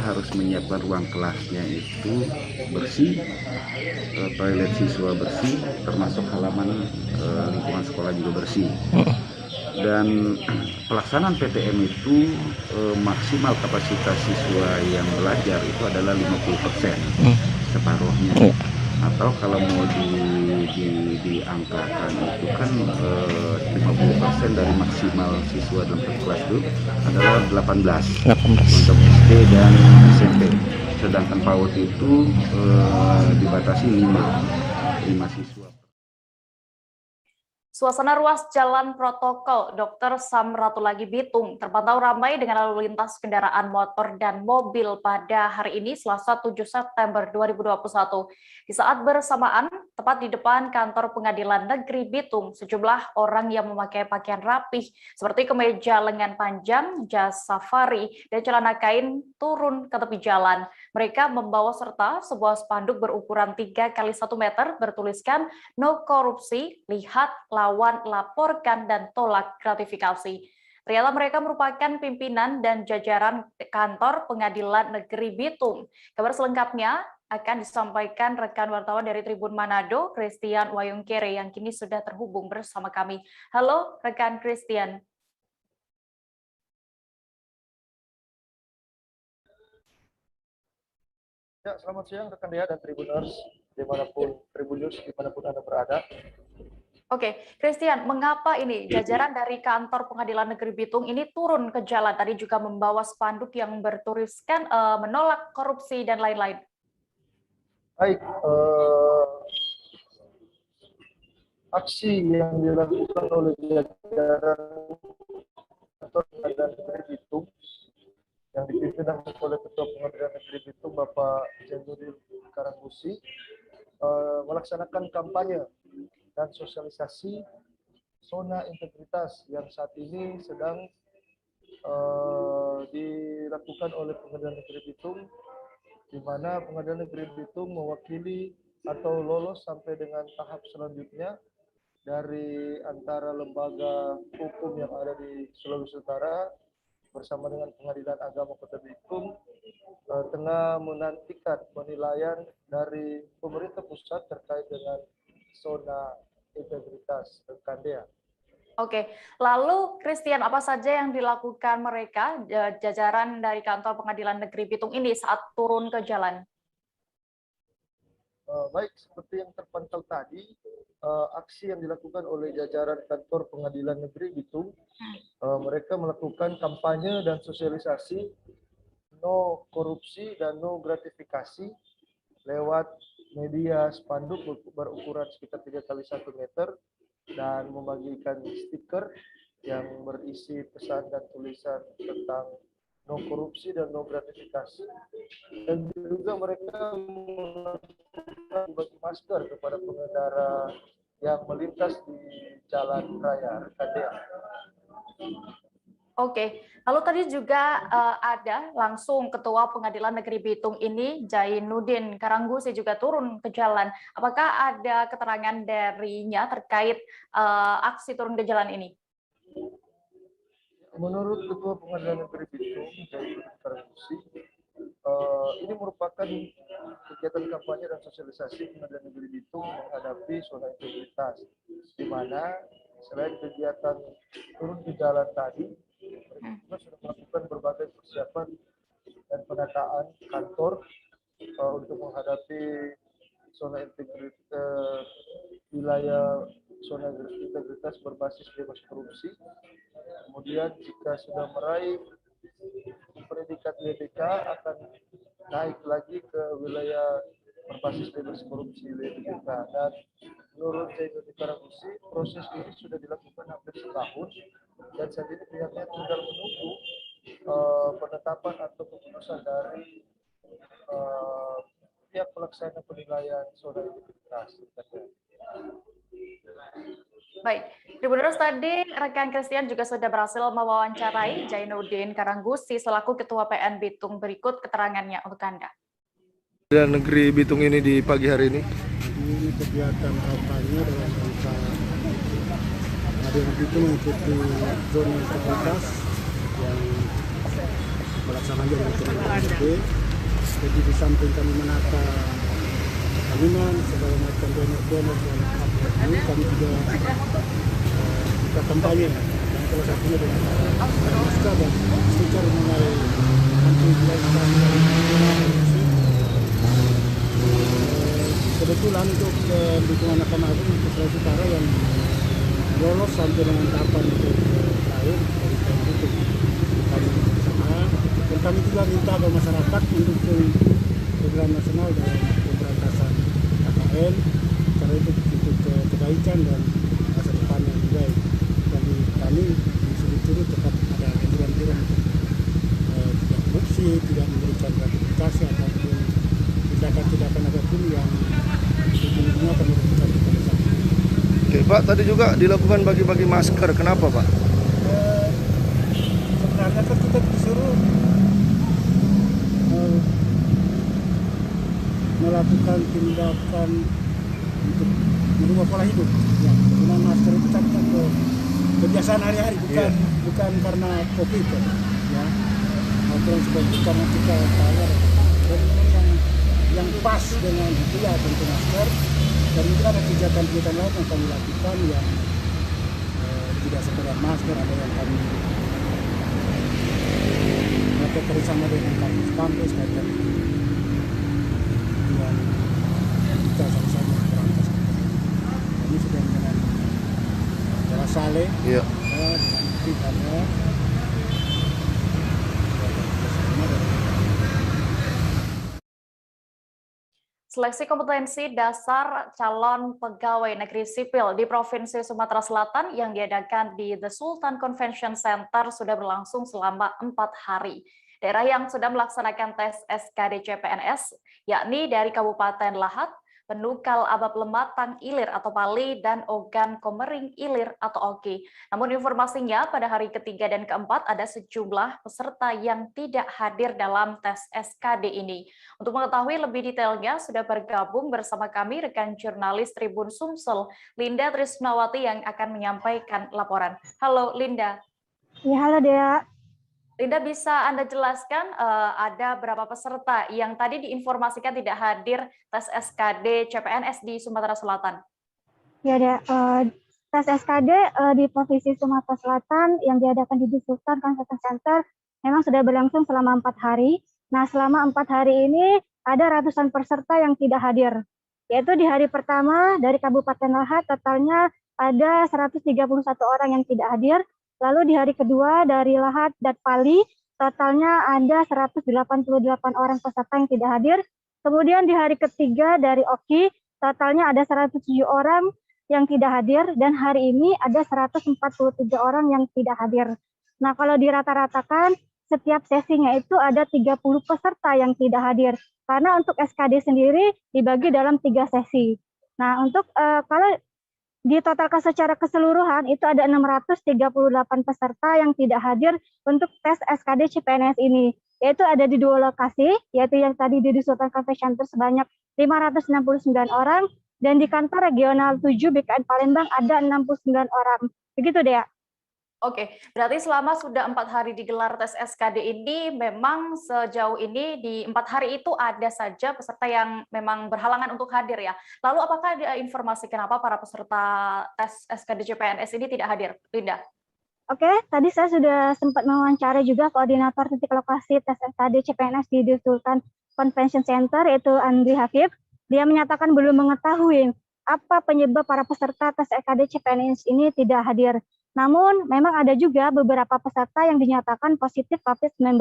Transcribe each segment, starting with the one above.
harus menyiapkan ruang kelasnya itu bersih, toilet siswa bersih, termasuk halaman lingkungan sekolah juga bersih. Dan pelaksanaan PTM itu maksimal kapasitas siswa yang belajar itu adalah 50%, separuhnya. Atau kalau mau diangkakan itu kan 50% dari maksimal siswa dalam satu kelas itu adalah 18 untuk SD dan SMP. Sedangkan PAUD itu dibatasi 5 siswa. Suasana ruas Jalan Protokol Dr. Samratulagi Bitung terpantau ramai dengan lalu lintas kendaraan motor dan mobil pada hari ini Selasa 7 September 2021. Di saat bersamaan, tepat di depan kantor Pengadilan Negeri Bitung, sejumlah orang yang memakai pakaian rapih seperti kemeja lengan panjang, jas safari, dan celana kain turun ke tepi jalan. Mereka membawa serta sebuah spanduk berukuran 3 x 1 meter bertuliskan "No korupsi, lihat, lawan, laporkan, dan tolak gratifikasi". Ternyata mereka merupakan pimpinan dan jajaran kantor Pengadilan Negeri Bitung. Kabar selengkapnya akan disampaikan rekan wartawan dari Tribun Manado, Christian Wayungkere, yang kini sudah terhubung bersama kami. Halo, rekan Christian. Ya, selamat siang rekan Dea dan Tribuners dimanapun Tribuners dimanapun Anda berada. Oke, Christian, mengapa ini jajaran dari kantor Pengadilan Negeri Bitung ini turun ke jalan? Tadi juga membawa spanduk yang bertuliskan menolak korupsi dan lain-lain. Baik, aksi yang dilakukan oleh jajaran kantor Pengadilan Negeri Bitung yang dipimpin langsung oleh Ketua Pengadilan Negeri Bitung Bapak Zainuddin Karanggusi melaksanakan kampanye dan sosialisasi zona integritas yang saat ini sedang dilakukan oleh Pengadilan Negeri Bitung, di mana Pengadilan Negeri Bitung mewakili atau lolos sampai dengan tahap selanjutnya dari antara lembaga hukum yang ada di Sulawesi Utara bersama dengan Pengadilan Agama Kota Bitung tengah menantikan penilaian dari pemerintah pusat terkait dengan zona integritas Kandea. Oke, lalu Christian, apa saja yang dilakukan mereka jajaran dari kantor Pengadilan Negeri Bitung ini saat turun ke jalan? Baik, seperti yang terpantau tadi, aksi yang dilakukan oleh jajaran kantor Pengadilan Negeri Bitung, mereka melakukan kampanye dan sosialisasi no korupsi dan no gratifikasi lewat media spanduk berukuran sekitar 3 x 1 meter dan membagikan stiker yang berisi pesan dan tulisan tentang no korupsi dan no gratifikasi. Dan juga mereka membagi masker kepada pengendara yang melintas di jalan raya Kandea. Oke, lalu tadi juga ada langsung Ketua Pengadilan Negeri Bitung ini, Zainuddin Karanggusi, juga turun ke jalan. Apakah ada keterangan darinya terkait aksi turun ke jalan ini? Menurut Ketua Pengadilan Negeri Bitung, Zainuddin Karanggusi, ini merupakan kegiatan kampanye dan sosialisasi Pengadilan Negeri Bitung menghadapi zona integritas, di mana selain kegiatan turun ke jalan tadi, mereka sudah melakukan berbagai persiapan dan penataan kantor untuk menghadapi zona integritas, wilayah zona integritas berbasis bebas korupsi. Kemudian jika sudah meraih predikat WBK akan naik lagi ke wilayah berbasis bebas korupsi WBK. Dan menurut Zainuddin Karanggusi, proses ini sudah dilakukan hampir setahun dan saat ini pihaknya tinggal menunggu penetapan atau keputusan dari pihak pelaksana penilaian zona integritas. Baik, Tribuners, tadi rekan Christian juga sudah berhasil mewawancarai Zainuddin Karanggusi selaku Ketua PN Bitung. Berikut keterangannya untuk Anda. Pengadilan Negeri Bitung ini di pagi hari ini? Ini kegiatan kampanye dalam rangka Pengadilan Bitung mengikuti zona integritas yang pelaksana aja dengan TNP. Jadi di samping kami menata bangunan segala macam donor dan ini kami juga kita kampanye dan salah satunya dengan masker dan stiker mengenai anti-influenza dari korupsi. Kebetulan untuk dukungan Mahkamah Agung untuk Sulawesi Utara yang lolos sampai dengan tahapan untuk terakhir dari itu kami bersama dan kami juga minta ke masyarakat mendukung program nasional dalam pemberantasan KKN karena itu untuk kebaikan dan masa depan yang lebih baik bagi kami di Sulu tetap ada aturan-aturan untuk tidak korupsi, tidak memberikan gratifikasi ataupun tindakan-tindakan apapun yang ujung-ujungnya akan merugikan kepada masyarakat. Oke, Pak, tadi juga dilakukan bagi-bagi masker. Kenapa, Pak? Sebenarnya kan kita disuruh melakukan tindakan untuk merubah pola hidup. Ya, dengan masker itu kan kebiasaan hari-hari, bukan karena COVID kan. Ya, aturan seperti itu karena kita bayar. Dan yang pas dengan itu ya tentu masker. Dan itu ada kegiatan-kegiatan lain yang kami lakukan yang tidak sekedar masker, ada yang kami melakukan bersama dengan kampus-kampus dan yang kita sama-sama berantas. Kami sudah dengan Jawa Saleh, Iya. dengan Tikanya, Seleksi kompetensi dasar calon pegawai negeri sipil di Provinsi Sumatera Selatan yang diadakan di The Sultan Convention Center sudah berlangsung selama 4 hari. Daerah yang sudah melaksanakan tes SKD CPNS, yakni dari Kabupaten Lahat, Penukal Abab Lematang Ilir atau Pali, dan Ogan Komering Ilir atau Oki. Namun informasinya pada hari ketiga dan keempat ada sejumlah peserta yang tidak hadir dalam tes SKD ini. Untuk mengetahui lebih detailnya sudah bergabung bersama kami rekan jurnalis Tribun Sumsel, Linda Trisnawati yang akan menyampaikan laporan. Halo Linda. Ya, halo Dea. Linda, bisa Anda jelaskan ada berapa peserta yang tadi diinformasikan tidak hadir tes SKD CPNS di Sumatera Selatan? Ya, Dea. Tes SKD di Provinsi Sumatera Selatan yang diadakan di Sultan Convention Center memang sudah berlangsung selama 4 hari. Nah, selama 4 hari ini ada ratusan peserta yang tidak hadir. Yaitu di hari pertama dari Kabupaten Lahat totalnya ada 131 orang yang tidak hadir. Lalu di hari kedua dari Lahat dan Pali, totalnya ada 188 orang peserta yang tidak hadir. Kemudian di hari ketiga dari Oki, totalnya ada 107 orang yang tidak hadir. Dan hari ini ada 143 orang yang tidak hadir. Nah, kalau dirata-ratakan, setiap sesinya itu ada 30 peserta yang tidak hadir. Karena untuk SKD sendiri dibagi dalam 3 sesi. Nah, untuk kalau ditotalkan secara keseluruhan itu ada 638 peserta yang tidak hadir untuk tes SKD CPNS ini. Yaitu ada di 2 lokasi, yaitu yang tadi di Sultan Convention Center sebanyak 569 orang, dan di kantor regional 7 BKN Palembang ada 69 orang. Begitu, Dea. Oke, berarti selama sudah 4 hari digelar tes SKD ini, memang sejauh ini di 4 hari itu ada saja peserta yang memang berhalangan untuk hadir ya. Lalu apakah ada informasi kenapa para peserta tes SKD CPNS ini tidak hadir, Linda? Oke, tadi saya sudah sempat mewawancara juga koordinator titik lokasi tes SKD CPNS di Sultan Convention Center, yaitu Andri Hafib. Dia menyatakan belum mengetahui apa penyebab para peserta tes SKD CPNS ini tidak hadir. Namun, memang ada juga beberapa peserta yang dinyatakan positif COVID-19.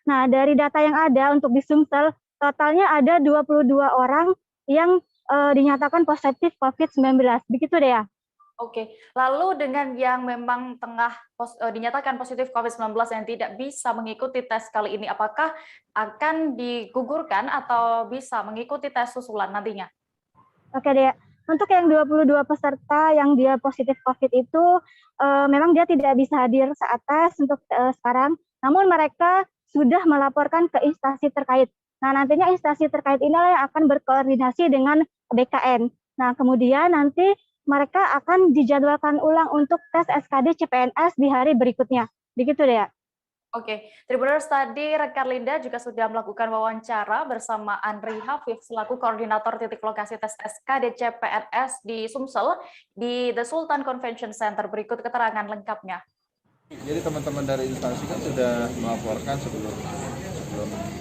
Nah, dari data yang ada untuk di Sumsel, totalnya ada 22 orang yang dinyatakan positif COVID-19. Begitu, Dea. Oke, lalu dengan yang memang tengah dinyatakan positif COVID-19 yang tidak bisa mengikuti tes kali ini, apakah akan digugurkan atau bisa mengikuti tes susulan nantinya? Oke, Dea. Untuk yang 22 peserta yang dia positif COVID itu, memang dia tidak bisa hadir saat tes untuk sekarang, namun mereka sudah melaporkan ke instansi terkait. Nah, nantinya instansi terkait inilah yang akan berkoordinasi dengan BKN. Nah, kemudian nanti mereka akan dijadwalkan ulang untuk tes SKD CPNS di hari berikutnya. Begitu, Dea. Oke, Tribuners, tadi rekan Linda juga sudah melakukan wawancara bersama Andri Hafif selaku koordinator titik lokasi tes SKD CPNS di Sumsel di The Sultan Convention Center. Berikut keterangan lengkapnya. Jadi teman-teman dari instansi kan sudah melaporkan sebelum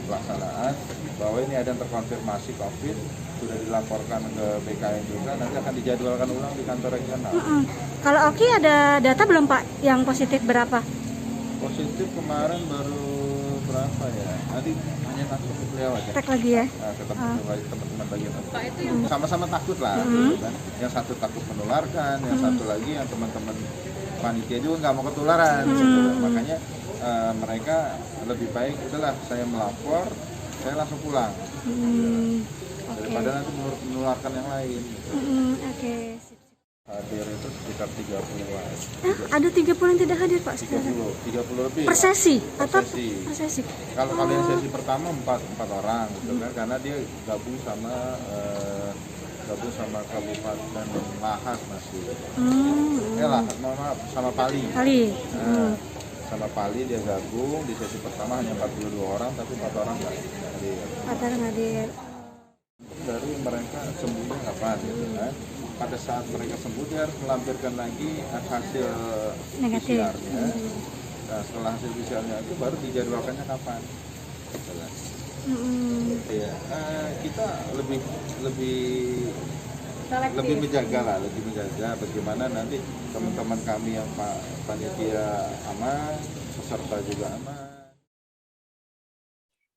pelaksanaan bahwa ini ada yang terkonfirmasi COVID, sudah dilaporkan ke BKN juga, nanti akan dijadwalkan ulang di kantor regional. Kalau Oki ada data belum Pak yang positif berapa? Positif kemarin baru berapa ya? Nanti hanya takut beliau aja. Cek lagi ya. Nah, teman-teman bagian sama-sama takut lah, gitu kan. Yang satu takut menularkan, yang satu lagi yang teman-teman panitia juga nggak mau ketularan, gitu. Makanya mereka lebih baik udahlah saya melapor, saya langsung pulang, daripada nanti menularkan yang lain. Gitu. Oke. Hadir itu sekitar 30-an. Ada 30 yang tidak hadir Pak sekarang? 30 lebih. Per sesi? Atau Sesi. per sesi? Kalau yang sesi pertama 4 orang, gitu kan, karena dia gabung sama Kabupaten Lahat masih. Maaf, sama Pali. Nah, sama Pali dia gabung di sesi pertama hanya 42 orang, tapi 4 orang nggak hadir. 4 orang hadir. Dari mereka sembuhnya kapan, gitu kan? Pada saat mereka sembuh dia harus melampirkan lagi hasil Negatif. PCR-nya. Nah, setelah hasil PCR-nya itu baru dijadwalkannya kapan. Ya, kita lebih menjaga bagaimana nanti teman-teman kami yang panitia aman, peserta juga aman.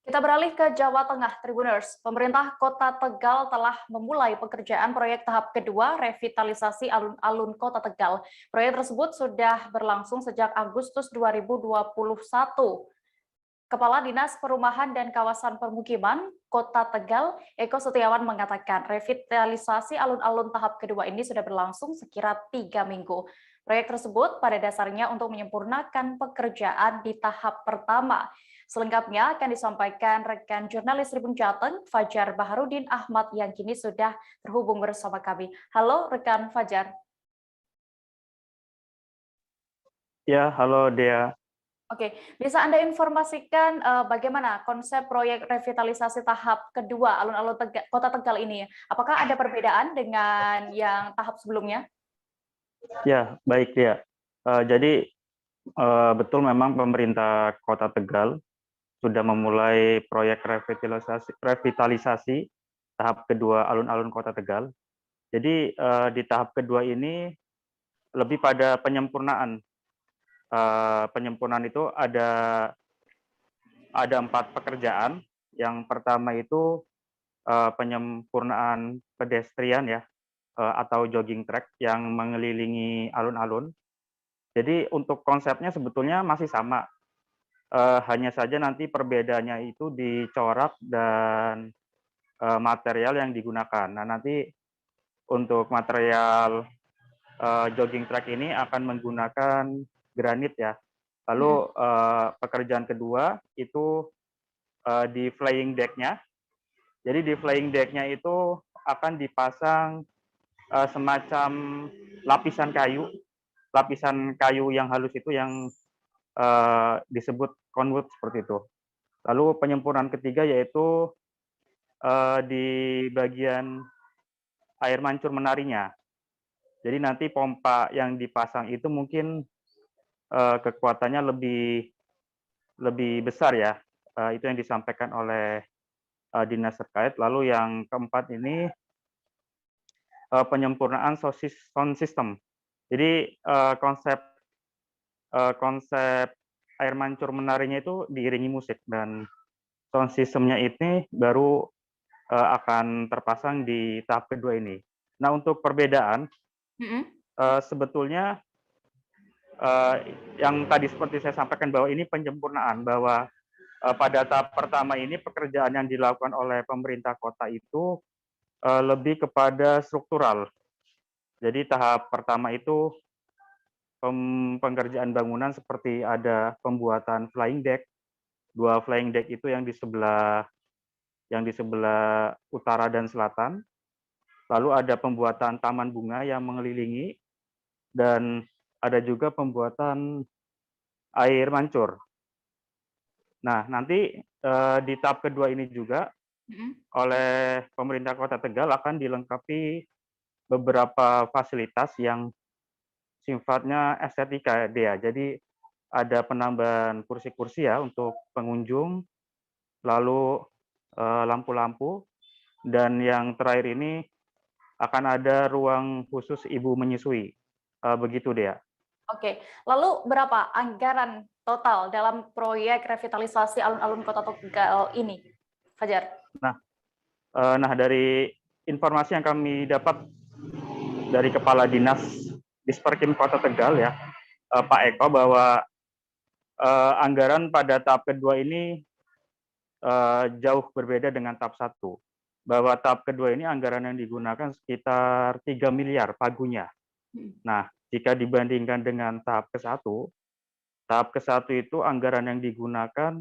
Kita beralih ke Jawa Tengah, Tribuners. Pemerintah Kota Tegal telah memulai pekerjaan proyek tahap kedua revitalisasi alun-alun Kota Tegal. Proyek tersebut sudah berlangsung sejak Agustus 2021. Kepala Dinas Perumahan dan Kawasan Permukiman Kota Tegal, Eko Setiawan mengatakan revitalisasi alun-alun tahap kedua ini sudah berlangsung sekira 3 minggu. Proyek tersebut pada dasarnya untuk menyempurnakan pekerjaan di tahap pertama. Selengkapnya akan disampaikan rekan jurnalis Tribun Jateng, Fajar Baharudin Ahmad yang kini sudah terhubung bersama kami. Halo rekan Fajar. Ya, halo Dea. Oke, bisa Anda informasikan bagaimana konsep proyek revitalisasi tahap kedua alun-alun Kota Tegal ini? Apakah ada perbedaan dengan yang tahap sebelumnya? Ya, baik Dea. Jadi betul memang pemerintah Kota Tegal sudah memulai proyek revitalisasi tahap kedua alun-alun Kota Tegal. Jadi di tahap kedua ini lebih pada penyempurnaan. Penyempurnaan itu ada 4 pekerjaan. Yang pertama itu penyempurnaan pedestrian ya, atau jogging track yang mengelilingi alun-alun. Jadi untuk konsepnya sebetulnya masih sama. Hanya saja nanti perbedaannya itu di corak dan material yang digunakan. Nah, nanti untuk material jogging track ini akan menggunakan granit ya. Lalu pekerjaan kedua itu di flying deck-nya. Jadi di flying deck-nya itu akan dipasang semacam lapisan kayu yang halus itu yang disebut conwood seperti itu. Lalu penyempurnaan ketiga yaitu di bagian air mancur menarinya. Jadi nanti pompa yang dipasang itu mungkin kekuatannya lebih besar ya. Itu yang disampaikan oleh dinas terkait. Lalu yang keempat ini penyempurnaan sound system. Jadi konsep air mancur menarinya itu diiringi musik dan sound systemnya ini baru akan terpasang di tahap kedua ini. Nah, untuk perbedaan sebetulnya yang tadi seperti saya sampaikan bahwa ini penyempurnaan, bahwa pada tahap pertama ini pekerjaan yang dilakukan oleh pemerintah kota itu lebih kepada struktural. Jadi tahap pertama itu pengerjaan bangunan seperti ada pembuatan flying deck, 2 flying deck itu yang di sebelah utara dan selatan. Lalu ada pembuatan taman bunga yang mengelilingi dan ada juga pembuatan air mancur. Nah, nanti di tahap kedua ini juga oleh pemerintah Kota Tegal akan dilengkapi beberapa fasilitas yang sifatnya estetika, Dea. Jadi ada penambahan kursi-kursi ya untuk pengunjung, lalu lampu-lampu, dan yang terakhir ini akan ada ruang khusus ibu menyusui. Begitu, Dea. Oke, lalu berapa anggaran total dalam proyek revitalisasi alun-alun Kota Tegal ini, Fajar? Nah, dari informasi yang kami dapat dari Kepala Dinas Disperkim Kota Tegal ya, Pak Eko, bahwa anggaran pada tahap kedua ini jauh berbeda dengan tahap 1. Bahwa tahap kedua ini anggaran yang digunakan sekitar 3 miliar pagunya. Nah, jika dibandingkan dengan tahap ke-1 itu anggaran yang digunakan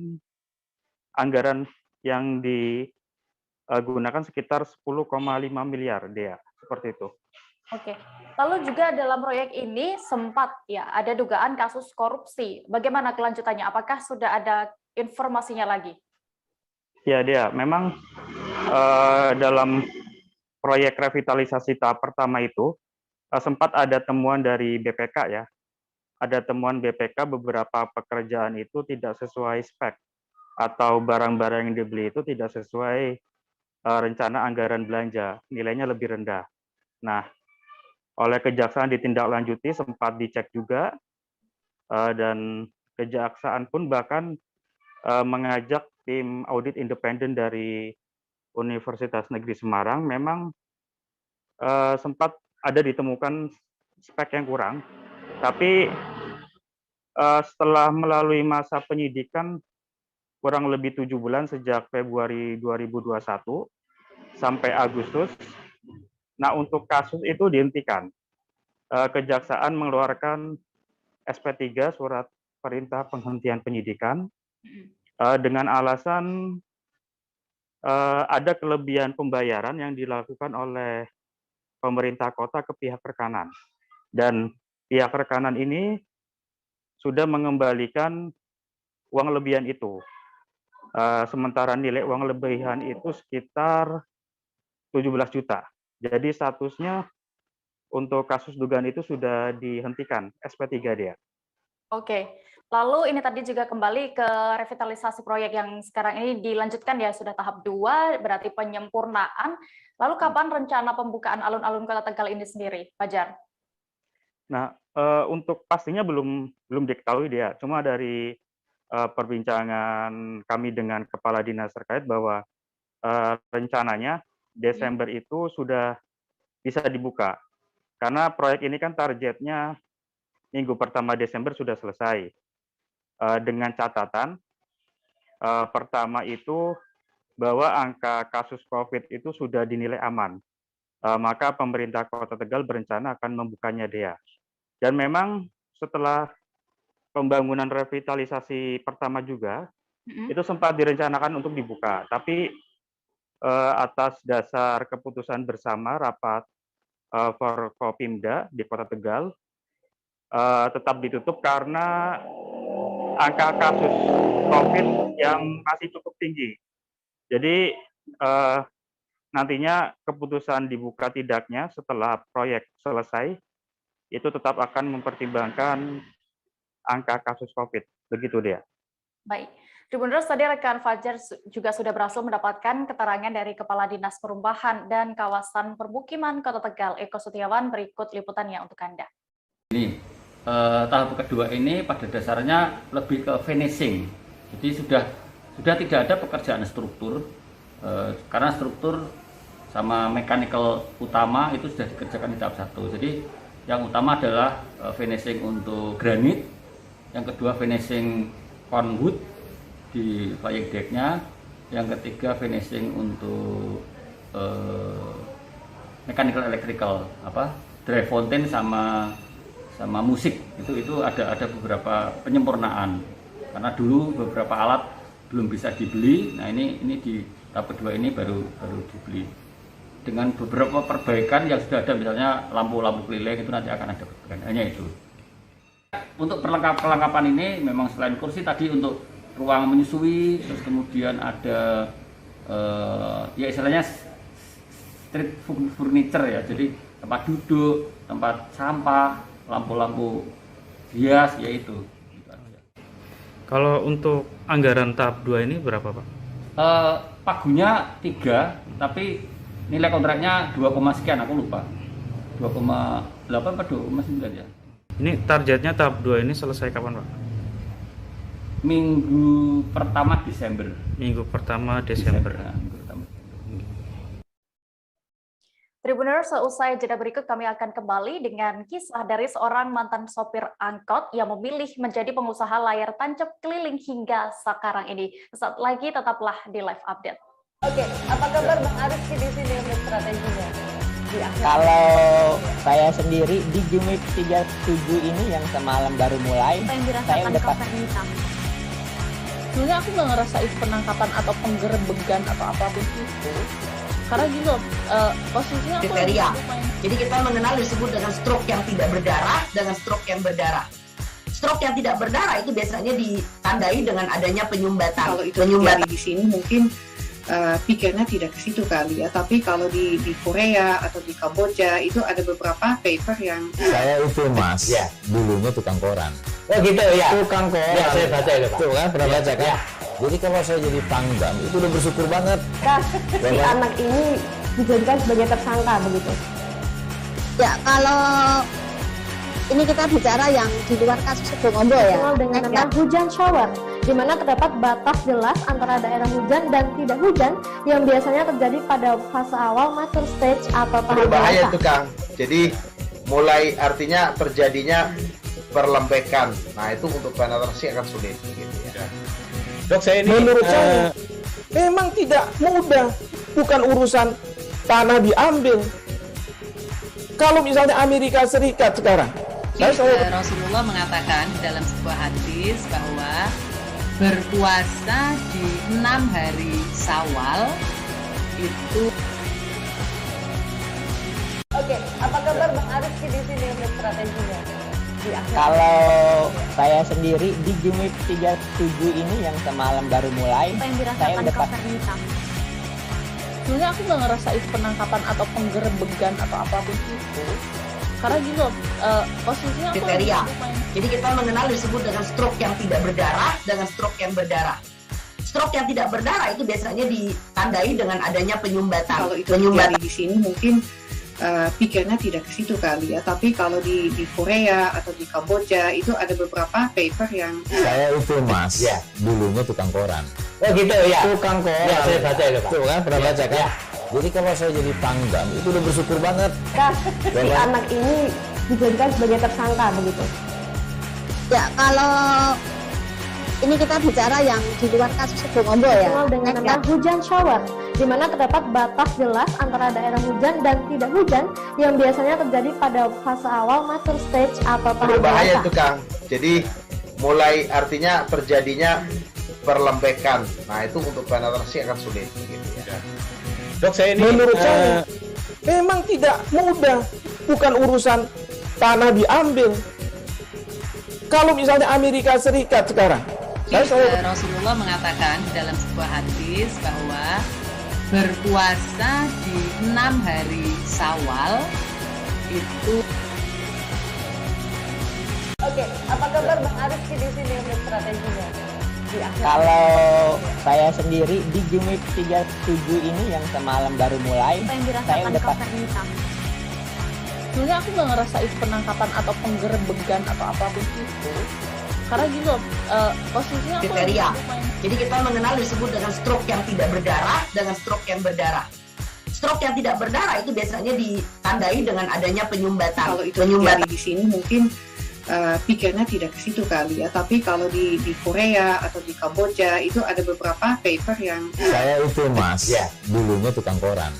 sekitar 10,5 miliar, Dea. Seperti itu. Oke, lalu juga dalam proyek ini sempat ya ada dugaan kasus korupsi. Bagaimana kelanjutannya? Apakah sudah ada informasinya lagi? Ya, Dea, memang dalam proyek revitalisasi tahap pertama itu sempat ada temuan dari BPK ya. Ada temuan BPK beberapa pekerjaan itu tidak sesuai spek atau barang-barang yang dibeli itu tidak sesuai rencana anggaran belanja, nilainya lebih rendah. Nah, oleh Kejaksaan ditindaklanjuti, sempat dicek juga, dan Kejaksaan pun bahkan mengajak tim audit independen dari Universitas Negeri Semarang. Memang sempat ada ditemukan spek yang kurang, tapi setelah melalui masa penyidikan kurang lebih 7 bulan sejak Februari 2021 sampai Agustus, nah untuk kasus itu dihentikan. Kejaksaan mengeluarkan SP3, surat perintah penghentian penyidikan, dengan alasan ada kelebihan pembayaran yang dilakukan oleh pemerintah kota ke pihak rekanan. Dan pihak rekanan ini sudah mengembalikan uang lebihan itu. Sementara nilai uang lebihan itu sekitar 17 juta. Jadi statusnya untuk kasus dugaan itu sudah dihentikan, SP3 dia. Oke, lalu ini tadi juga kembali ke revitalisasi proyek yang sekarang ini dilanjutkan ya, sudah tahap 2, berarti penyempurnaan. Lalu kapan rencana pembukaan alun-alun Kota Tegal ini sendiri, Fajar? Nah, untuk pastinya belum diketahui dia. Cuma dari perbincangan kami dengan Kepala Dinas terkait bahwa rencananya Desember itu sudah bisa dibuka. Karena proyek ini kan targetnya minggu pertama Desember sudah selesai. Dengan catatan, pertama itu bahwa angka kasus COVID itu sudah dinilai aman. Maka pemerintah Kota Tegal berencana akan membukanya Dea. Dan memang setelah pembangunan revitalisasi pertama juga, itu sempat direncanakan untuk dibuka. Tapi atas dasar keputusan bersama rapat Forkopimda di Kota Tegal, tetap ditutup karena angka kasus COVID yang masih cukup tinggi. Jadi nantinya keputusan dibuka tidaknya setelah proyek selesai itu tetap akan mempertimbangkan angka kasus COVID. Begitu dia. Baik. Tribuners, tadi rekan Fajar juga sudah berhasil mendapatkan keterangan dari Kepala Dinas Perumahan dan Kawasan Permukiman Kota Tegal, Eko Setiawan. Berikut liputannya untuk Anda. Ini tahap kedua ini pada dasarnya lebih ke finishing. Jadi sudah tidak ada pekerjaan struktur, karena struktur sama mechanical utama itu sudah dikerjakan di tahap 1. Jadi yang utama adalah finishing untuk granit, yang kedua finishing conwood di flying deck-nya, yang ketiga finishing untuk mechanical electrical, dry fountain sama musik. Itu ada beberapa penyempurnaan karena dulu beberapa alat belum bisa dibeli. Nah ini di tahap kedua ini baru dibeli dengan beberapa perbaikan yang sudah ada, misalnya lampu-lampu keliling itu nanti akan ada perbaikan. Hanya itu. Untuk perlengkapan ini memang selain kursi tadi untuk ruang menyusui, terus kemudian ada ya istilahnya street furniture ya, jadi tempat duduk, tempat sampah, lampu-lampu hias, yaitu. Kalau untuk anggaran tahap 2 ini berapa, Pak? Pagunya 3, tapi nilai kontraknya 2, sekian, aku lupa. 2,8 atau 2,9 ya. Ini targetnya tahap 2 ini selesai kapan, Pak? Minggu pertama Desember. Minggu pertama Desember. Tribuners, seusai jeda berikut kami akan kembali dengan kisah dari seorang mantan sopir angkot yang memilih menjadi pengusaha layar tancap keliling hingga sekarang ini. Saat lagi tetaplah di Live Update. Oke, apa kabar Bang Ariski di sini untuk strateginya? Kalau saya sendiri di Jumip 37 ini yang semalam baru mulai, saya udah pas. Sebenarnya aku nggak ngerasain penangkapan atau penggerebegan atau apapun itu. Karena gitu, posisinya aku kriteria. Jadi kita mengenal disebut dengan stroke yang tidak berdarah dengan stroke yang berdarah. Stroke yang tidak berdarah itu biasanya ditandai dengan adanya penyumbatan. Kalau itu penyumbatan di sini mungkin pikirnya tidak ke situ kali ya. Tapi kalau di Korea atau di Kamboja itu ada beberapa paper yang saya itu Mas, ya, dulunya tukang koran. Oh gitu ya. Tukang koran. Ya, saya baca itu, Pak. Tuh kan, pernah baca kan? Ya. Jadi kalau saya jadi pangdam itu udah bersyukur banget. Si anak ini dijadikan sebagai tersangka begitu. Ya, kalau ini kita bicara yang di luar kasus Sebongombo ya. Dengan nama hujan shower, di mana terdapat batas jelas antara daerah hujan dan tidak hujan yang biasanya terjadi pada fase awal mature stage atau tahap Berbahaya dewasa. itu Kang. Jadi mulai artinya terjadinya perlembekan. Nah itu untuk penetrasi akan sulit. Gitu ya. Dok, saya ini menurut saya memang tidak mudah, bukan urusan tanah diambil. Kalau misalnya Amerika Serikat sekarang, Rasulullah mengatakan dalam sebuah hadis bahwa berpuasa di 6 hari Syawal itu. Oke, apa kabar Bang Ariski di sini untuk strateginya? Kalau saya sendiri di Jumip 37 ini yang semalam baru mulai, saya udah pas. Sebenarnya aku nggak ngerasain penangkapan atau penggerebegan atau apapun itu. Karena gitu, posisinya aku kriteria. Jadi kita mengenal disebut dengan stroke yang tidak berdarah dengan stroke yang berdarah. Stroke yang tidak berdarah itu biasanya ditandai dengan adanya penyumbatan. Kalau itu penyumbatan di sini mungkin pikirnya tidak ke situ kali ya. Tapi kalau di Korea atau di Kamboja itu ada beberapa paper yang saya itu Mas, ya, dulunya tukang koran. Oh gitu ya. Tukang koran. Ya, saya baca itu, Pak. Tuh kan, pernah baca kan? Ya. Jadi kalau saya jadi pangdam itu udah bersyukur banget. Si anak ini dijadikan sebagai tersangka begitu. Ya, kalau ini kita bicara yang di luar kasus Sebongombo ya. Dengan nama hujan shower, di mana terdapat batas jelas antara daerah hujan dan tidak hujan yang biasanya terjadi pada fase awal mature stage atau tahap Berbahaya dewasa. itu Kang. Jadi mulai artinya terjadinya perlembekan. Nah itu untuk penetrasi akan sulit. Gitu ya. Dok, saya ini menurut saya memang tidak mudah, bukan urusan tanah diambil. Kalau misalnya Amerika Serikat sekarang, Rasulullah mengatakan dalam sebuah hadis bahwa berpuasa di 6 hari Syawal itu. Oke, apa kabar Bang Ariski di sini untuk strateginya? Kalau saya sendiri di Jumip 37 ini yang semalam baru mulai, saya udah pas. Sebenarnya aku nggak ngerasain penangkapan atau penggerebegan atau apapun itu. Karena gitu, posisinya aku kriteria. Jadi kita mengenal disebut dengan stroke yang tidak berdarah dengan stroke yang berdarah. Stroke yang tidak berdarah itu biasanya ditandai dengan adanya penyumbatan. Kalau itu penyumbatan di sini mungkin pikirnya tidak ke situ kali ya. Tapi kalau di Korea atau di Kamboja itu ada beberapa paper yang saya itu Mas, ya, dulunya tukang koran.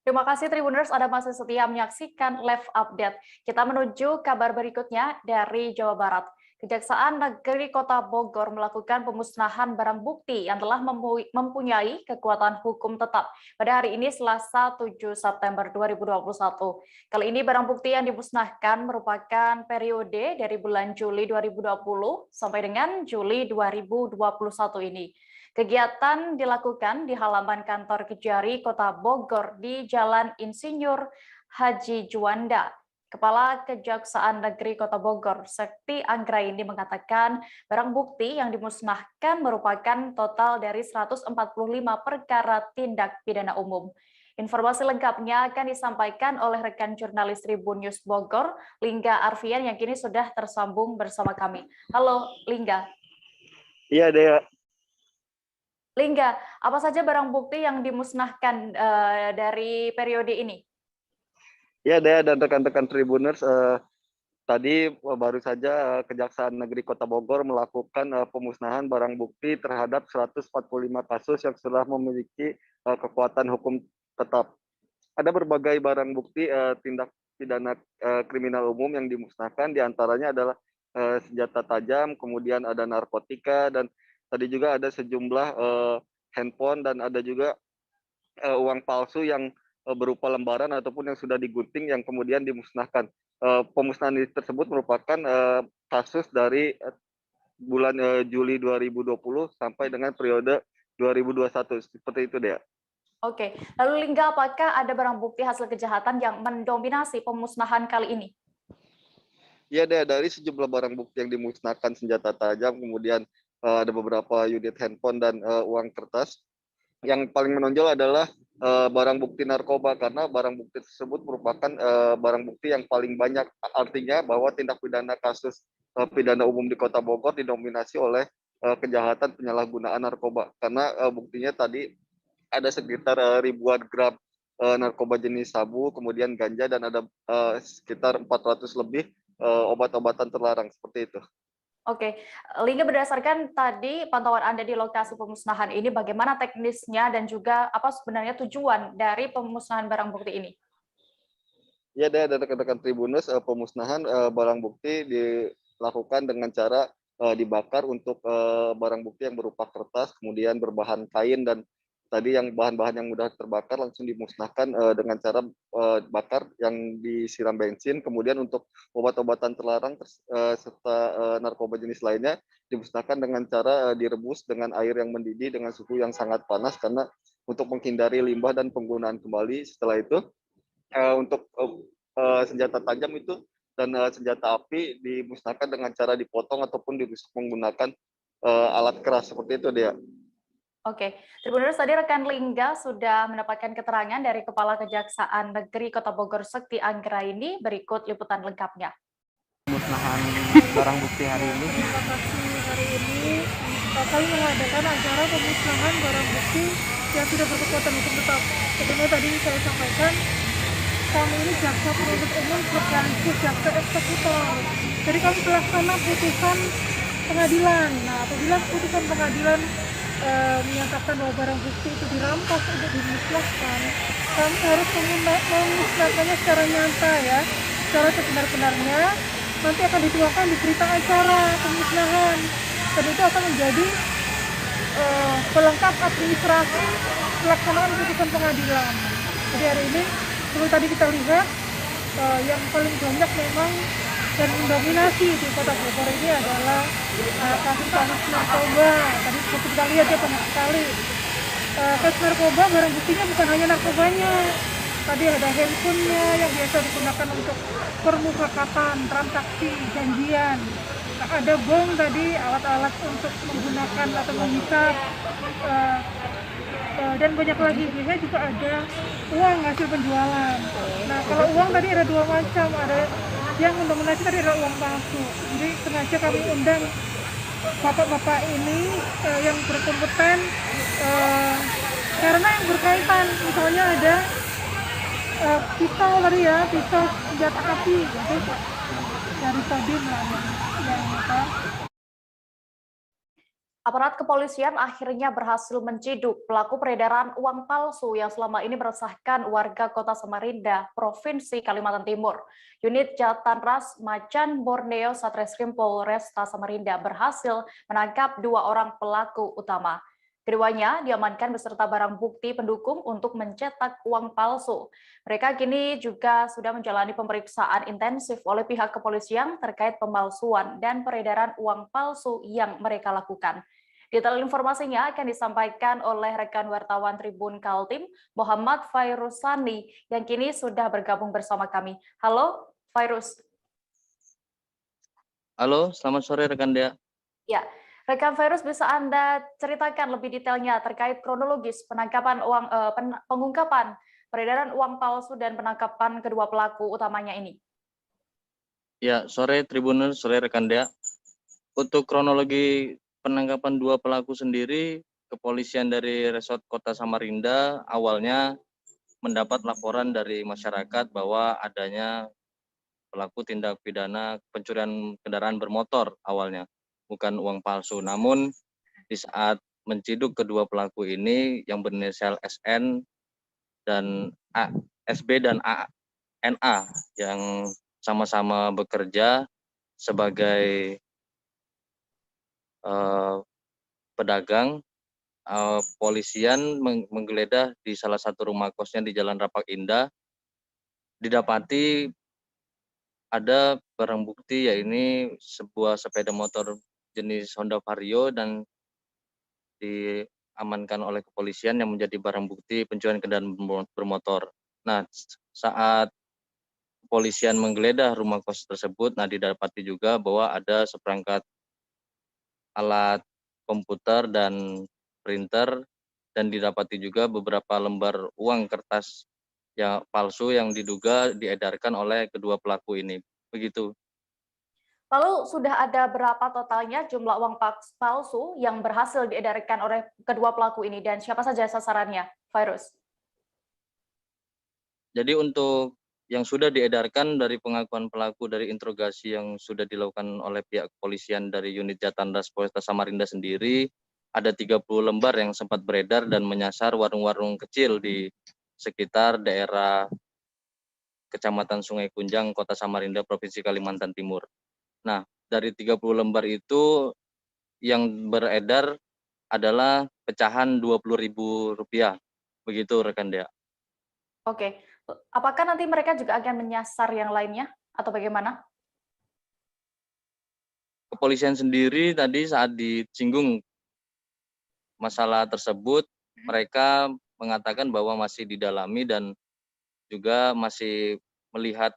Terima kasih Tribuners, Anda masih setia menyaksikan Live Update. Kita menuju kabar berikutnya dari Jawa Barat. Kejaksaan Negeri Kota Bogor melakukan pemusnahan barang bukti yang telah mempunyai kekuatan hukum tetap pada hari ini Selasa 7 September 2021. Kali ini barang bukti yang dimusnahkan merupakan periode dari bulan Juli 2020 sampai dengan Juli 2021 ini. Kegiatan dilakukan di halaman kantor Kejari Kota Bogor di Jalan Insinyur Haji Juanda. Kepala Kejaksaan Negeri Kota Bogor, Sekti Anggraini mengatakan barang bukti yang dimusnahkan merupakan total dari 145 perkara tindak pidana umum. Informasi lengkapnya akan disampaikan oleh rekan jurnalis Tribun News Bogor, Lingga Arfian, yang kini sudah tersambung bersama kami. Halo, Lingga. Iya, Dea. Lingga, apa saja barang bukti yang dimusnahkan dari periode ini? Ya, Dea dan rekan-rekan Tribuners, tadi baru saja Kejaksaan Negeri Kota Bogor melakukan pemusnahan barang bukti terhadap 145 kasus yang sudah memiliki kekuatan hukum tetap. Ada berbagai barang bukti tindak pidana kriminal umum yang dimusnahkan, diantaranya adalah senjata tajam, kemudian ada narkotika, dan tadi juga ada sejumlah handphone, dan ada juga uang palsu yang berupa lembaran ataupun yang sudah digunting yang kemudian dimusnahkan. Pemusnahan tersebut merupakan kasus dari bulan Juli 2020 sampai dengan periode 2021. Seperti itu, Dea. Oke, lalu Lingga, apakah ada barang bukti hasil kejahatan yang mendominasi pemusnahan kali ini? Ya, Dea, dari sejumlah barang bukti yang dimusnahkan, senjata tajam, kemudian ada beberapa unit handphone dan uang kertas. Yang paling menonjol adalah barang bukti narkoba, karena barang bukti tersebut merupakan barang bukti yang paling banyak. Artinya bahwa tindak pidana kasus pidana umum di Kota Bogor didominasi oleh kejahatan penyalahgunaan narkoba, karena buktinya tadi ada sekitar ribuan gram narkoba jenis sabu, kemudian ganja, dan ada sekitar 400 lebih obat-obatan terlarang, seperti itu. Oke, Lingga, berdasarkan tadi pantauan Anda di lokasi pemusnahan ini, bagaimana teknisnya dan juga apa sebenarnya tujuan dari pemusnahan barang bukti ini? Ya, ada rekan-rekan Tribunus, pemusnahan barang bukti dilakukan dengan cara dibakar untuk barang bukti yang berupa kertas, kemudian berbahan kain, dan tadi yang bahan-bahan yang mudah terbakar langsung dimusnahkan dengan cara bakar yang disiram bensin. Kemudian untuk obat-obatan terlarang serta narkoba jenis lainnya dimusnahkan dengan cara direbus dengan air yang mendidih dengan suhu yang sangat panas, karena untuk menghindari limbah dan penggunaan kembali. Setelah itu untuk senjata tajam itu dan senjata api dimusnahkan dengan cara dipotong ataupun dirusak menggunakan alat keras, seperti itu, Dea. Oke, Tribuners, tadi rekan Lingga sudah mendapatkan keterangan dari Kepala Kejaksaan Negeri Kota Bogor, Sekti Anggraini. Berikut liputan lengkapnya. Pemusnahan barang bukti hari ini. Terima kasih. Hari ini kami mengadakan acara pemusnahan barang bukti yang tidak berkekuatan hukum tetap. Seperti tadi saya sampaikan, kami ini jaksa penuntut umum sekaligus jaksa eksekutor. Jadi kami pelaksana putusan pengadilan. Nah, apabila putusan pengadilan menyatakan bahwa barang bukti itu dirampas untuk dimusnahkan, kami harus memusnahkannya secara nyata, ya, secara sebenar-benarnya. Nanti akan dituangkan di berita acara pemusnahan, dan itu akan menjadi pelengkap administrasi pelaksanaan putusan pengadilan. Jadi hari ini, seperti tadi kita lihat, yang paling banyak memang dan mendominasi di Kota Bogor ini adalah kasus-kasus narkoba. Tadi seperti kita lihat ya, banyak sekali kasus narkoba. Barang buktinya bukan hanya narkobanya, tadi ada handphonenya yang biasa digunakan untuk permufakatan, transaksi, janjian. Nah, ada bom tadi, alat-alat untuk menggunakan atau menghisap, dan banyak lagi. Biasanya juga ada uang hasil penjualan. Nah, kalau uang tadi ada dua macam, ada yang mendominasi tadi adalah uang palsu. Jadi sengaja kami undang bapak-bapak ini yang berkompeten karena yang berkaitan, misalnya ada pisau tadi ya, pisau senjata api, jadi dari Kodim lah yang apa. Aparat kepolisian akhirnya berhasil menciduk pelaku peredaran uang palsu yang selama ini meresahkan warga Kota Samarinda, Provinsi Kalimantan Timur. Unit Jatanras Macan Borneo Satreskrim Polresta Samarinda berhasil menangkap 2 orang pelaku utama. Keduanya diamankan beserta barang bukti pendukung untuk mencetak uang palsu. Mereka kini juga sudah menjalani pemeriksaan intensif oleh pihak kepolisian terkait pemalsuan dan peredaran uang palsu yang mereka lakukan. Detail informasinya akan disampaikan oleh rekan wartawan Tribun Kaltim, Muhammad Fairusani, yang kini sudah bergabung bersama kami. Halo, Fairus. Halo, selamat sore rekan Dea. Ya, rekan Fairus, bisa Anda ceritakan lebih detailnya terkait kronologis penangkapan pengungkapan peredaran uang palsu dan penangkapan kedua pelaku utamanya ini? Ya, sore Tribuners, sore rekan Dea. Untuk kronologi penangkapan 2 pelaku sendiri, kepolisian dari Resort Kota Samarinda awalnya mendapat laporan dari masyarakat bahwa adanya pelaku tindak pidana pencurian kendaraan bermotor awalnya, bukan uang palsu. Namun di saat menciduk kedua pelaku ini yang berinisial SN dan SB dan NA yang sama-sama bekerja sebagai pedagang, polisian menggeledah di salah satu rumah kosnya di Jalan Rapak Indah. Didapati ada barang bukti, yaitu sebuah sepeda motor jenis Honda Vario, dan diamankan oleh kepolisian yang menjadi barang bukti pencurian kendaraan bermotor. Nah, saat kepolisian menggeledah rumah kos tersebut, didapati juga bahwa ada seperangkat alat komputer dan printer, dan didapati juga beberapa lembar uang kertas yang palsu yang diduga diedarkan oleh kedua pelaku ini. Begitu. Lalu sudah ada berapa totalnya jumlah uang palsu yang berhasil diedarkan oleh kedua pelaku ini, dan siapa saja sasarannya, Fairus? Jadi untuk yang sudah diedarkan dari pengakuan pelaku dari interogasi yang sudah dilakukan oleh pihak kepolisian dari unit Jatanras Polresta Samarinda sendiri, ada 30 lembar yang sempat beredar dan menyasar warung-warung kecil di sekitar daerah Kecamatan Sungai Kunjang, Kota Samarinda, Provinsi Kalimantan Timur. Nah, dari 30 lembar itu yang beredar adalah pecahan Rp20.000. Begitu rekan Dea. Oke. Apakah nanti mereka juga akan menyasar yang lainnya atau bagaimana? Kepolisian sendiri tadi saat disinggung masalah tersebut, mereka mengatakan bahwa masih didalami dan juga masih melihat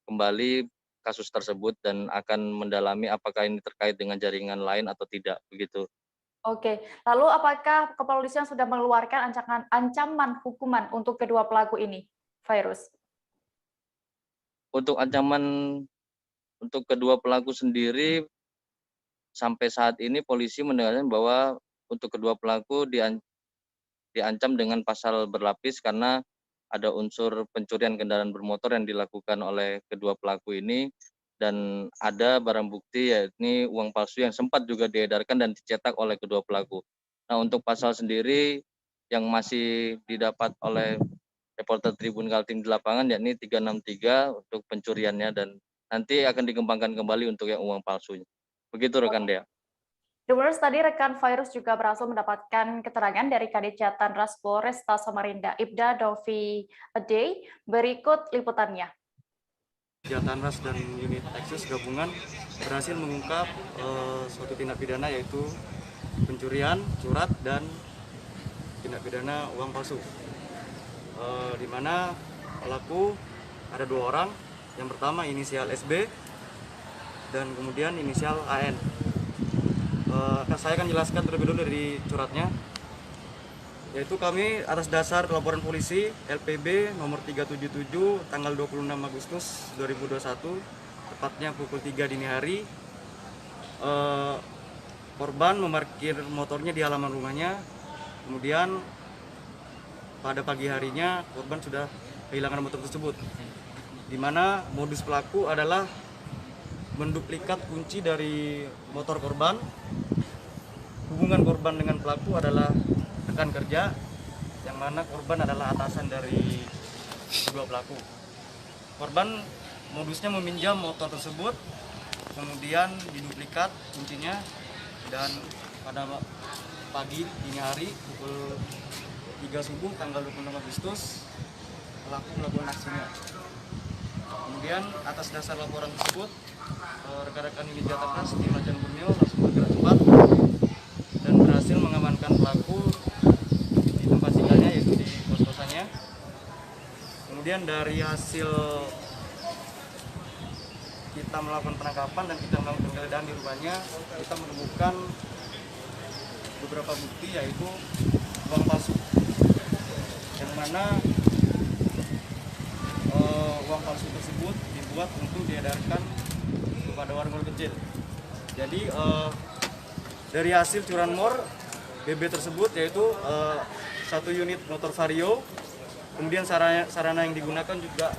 kembali kasus tersebut dan akan mendalami apakah ini terkait dengan jaringan lain atau tidak, begitu. Oke, lalu apakah kepolisian sudah mengeluarkan ancaman hukuman untuk kedua pelaku ini, Fairus? Untuk ancaman untuk kedua pelaku sendiri, sampai saat ini polisi menegaskan bahwa untuk kedua pelaku diancam dengan pasal berlapis karena ada unsur pencurian kendaraan bermotor yang dilakukan oleh kedua pelaku ini, dan ada barang bukti yakni uang palsu yang sempat juga diedarkan dan dicetak oleh kedua pelaku. Nah, untuk pasal sendiri yang masih didapat oleh reporter Tribun Kaltim di lapangan yakni 363 untuk pencuriannya, dan nanti akan dikembangkan kembali untuk yang uang palsunya. Begitu rekan Dea. Tribuners, tadi rekan Fairus juga berhasil mendapatkan keterangan dari Kadit Jatanras Polresta Samarinda, Ibda Dovi Ade. Berikut liputannya. Jatanras dan unit Texas gabungan berhasil mengungkap suatu tindak pidana, yaitu pencurian surat dan tindak pidana uang palsu, di mana pelaku ada 2 orang. Yang pertama inisial SB dan kemudian inisial AN. Saya akan jelaskan terlebih dulu dari suratnya, yaitu kami atas dasar laporan polisi LPB nomor 377 tanggal 26 Agustus 2021, tepatnya pukul 3 dini hari, korban memarkir motornya di halaman rumahnya. Kemudian pada pagi harinya korban sudah kehilangan motor tersebut, di mana modus pelaku adalah menduplikat kunci dari motor korban hubungan korban dengan pelaku adalah rekan kerja, yang mana korban adalah atasan dari kedua pelaku. Korban modusnya meminjam motor tersebut, kemudian diduplikat kuncinya, dan pada pagi dini hari pukul 3 subuh tanggal 26 Agustus pelaku melakukan aksinya. Kemudian atas dasar laporan tersebut, rekan-rekan unit Jatapras tim Macan Borneo langsung bergerak cepat dan berhasil mengamankan pelaku di tempat tinggalnya, yaitu di kos-kosannya. Kemudian dari hasil kita melakukan penangkapan dan kita melakukan penggeledahan di rumahnya, kita menemukan beberapa bukti, yaitu uang palsu, yang mana uang palsu tersebut dibuat untuk diedarkan kepada warga kecil. Jadi dari hasil curanmor BB tersebut, yaitu 1 unit motor Vario, kemudian sarana yang digunakan juga.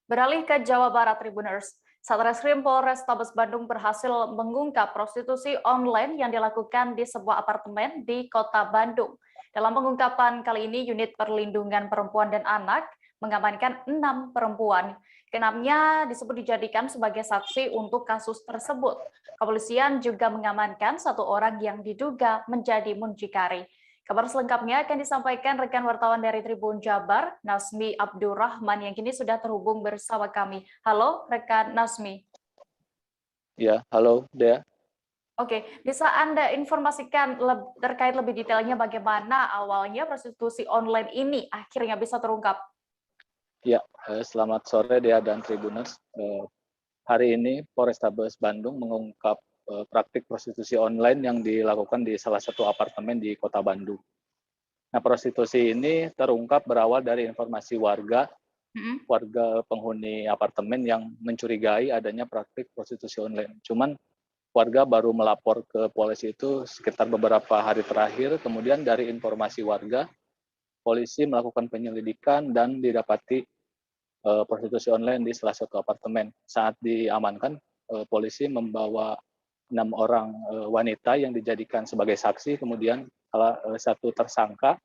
Beralih ke Jawa Barat, Tribuners. Satreskrim Polrestabes Bandung berhasil mengungkap prostitusi online yang dilakukan di sebuah apartemen di Kota Bandung. Dalam pengungkapan kali ini, unit perlindungan perempuan dan anak mengamankan 6 perempuan. Ke-6-nya disebut dijadikan sebagai saksi untuk kasus tersebut. Kepolisian juga mengamankan 1 orang yang diduga menjadi muncikari. Kabar selengkapnya akan disampaikan rekan wartawan dari Tribun Jabar, Nasmi Abdurrahman, yang kini sudah terhubung bersama kami. Halo, rekan Nasmi. Ya, halo, Dea. Oke, bisa Anda informasikan terkait lebih detailnya bagaimana awalnya prostitusi online ini akhirnya bisa terungkap? Ya, selamat sore Dea dan Tribuners. Hari ini Polrestabes Bandung mengungkap praktik prostitusi online yang dilakukan di salah satu apartemen di Kota Bandung. Nah, prostitusi ini terungkap berawal dari informasi warga penghuni apartemen yang mencurigai adanya praktik prostitusi online. Cuman warga baru melapor ke polisi itu sekitar beberapa hari terakhir, kemudian dari informasi warga, polisi melakukan penyelidikan dan didapati prostitusi online di salah satu apartemen. Saat diamankan, polisi membawa 6 orang wanita yang dijadikan sebagai saksi, kemudian salah satu tersangka,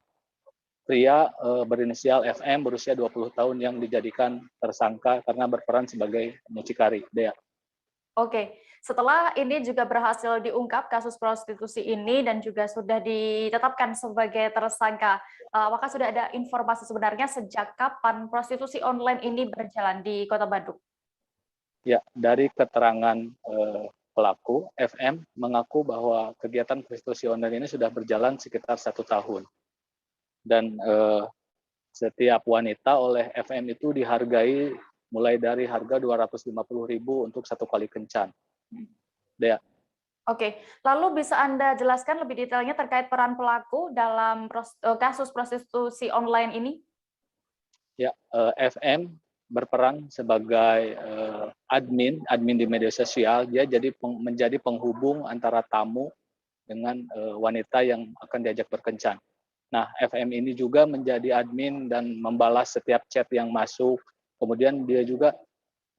pria berinisial FM berusia 20 tahun yang dijadikan tersangka karena berperan sebagai mucikari. Dea. Oke, setelah ini juga berhasil diungkap kasus prostitusi ini dan juga sudah ditetapkan sebagai tersangka. Apakah sudah ada informasi sebenarnya sejak kapan prostitusi online ini berjalan di Kota Bandung? Ya, dari keterangan pelaku, FM mengaku bahwa kegiatan prostitusi online ini sudah berjalan sekitar 1 tahun. Dan setiap wanita oleh FM itu dihargai mulai dari harga 250.000 untuk 1 kali kencan. Dea. Oke, lalu bisa Anda jelaskan lebih detailnya terkait peran pelaku dalam kasus prostitusi online ini? Ya, FM berperan sebagai admin di media sosial. Dia menjadi penghubung antara tamu dengan wanita yang akan diajak berkencan. Nah, FM ini juga menjadi admin dan membalas setiap chat yang masuk. Kemudian dia juga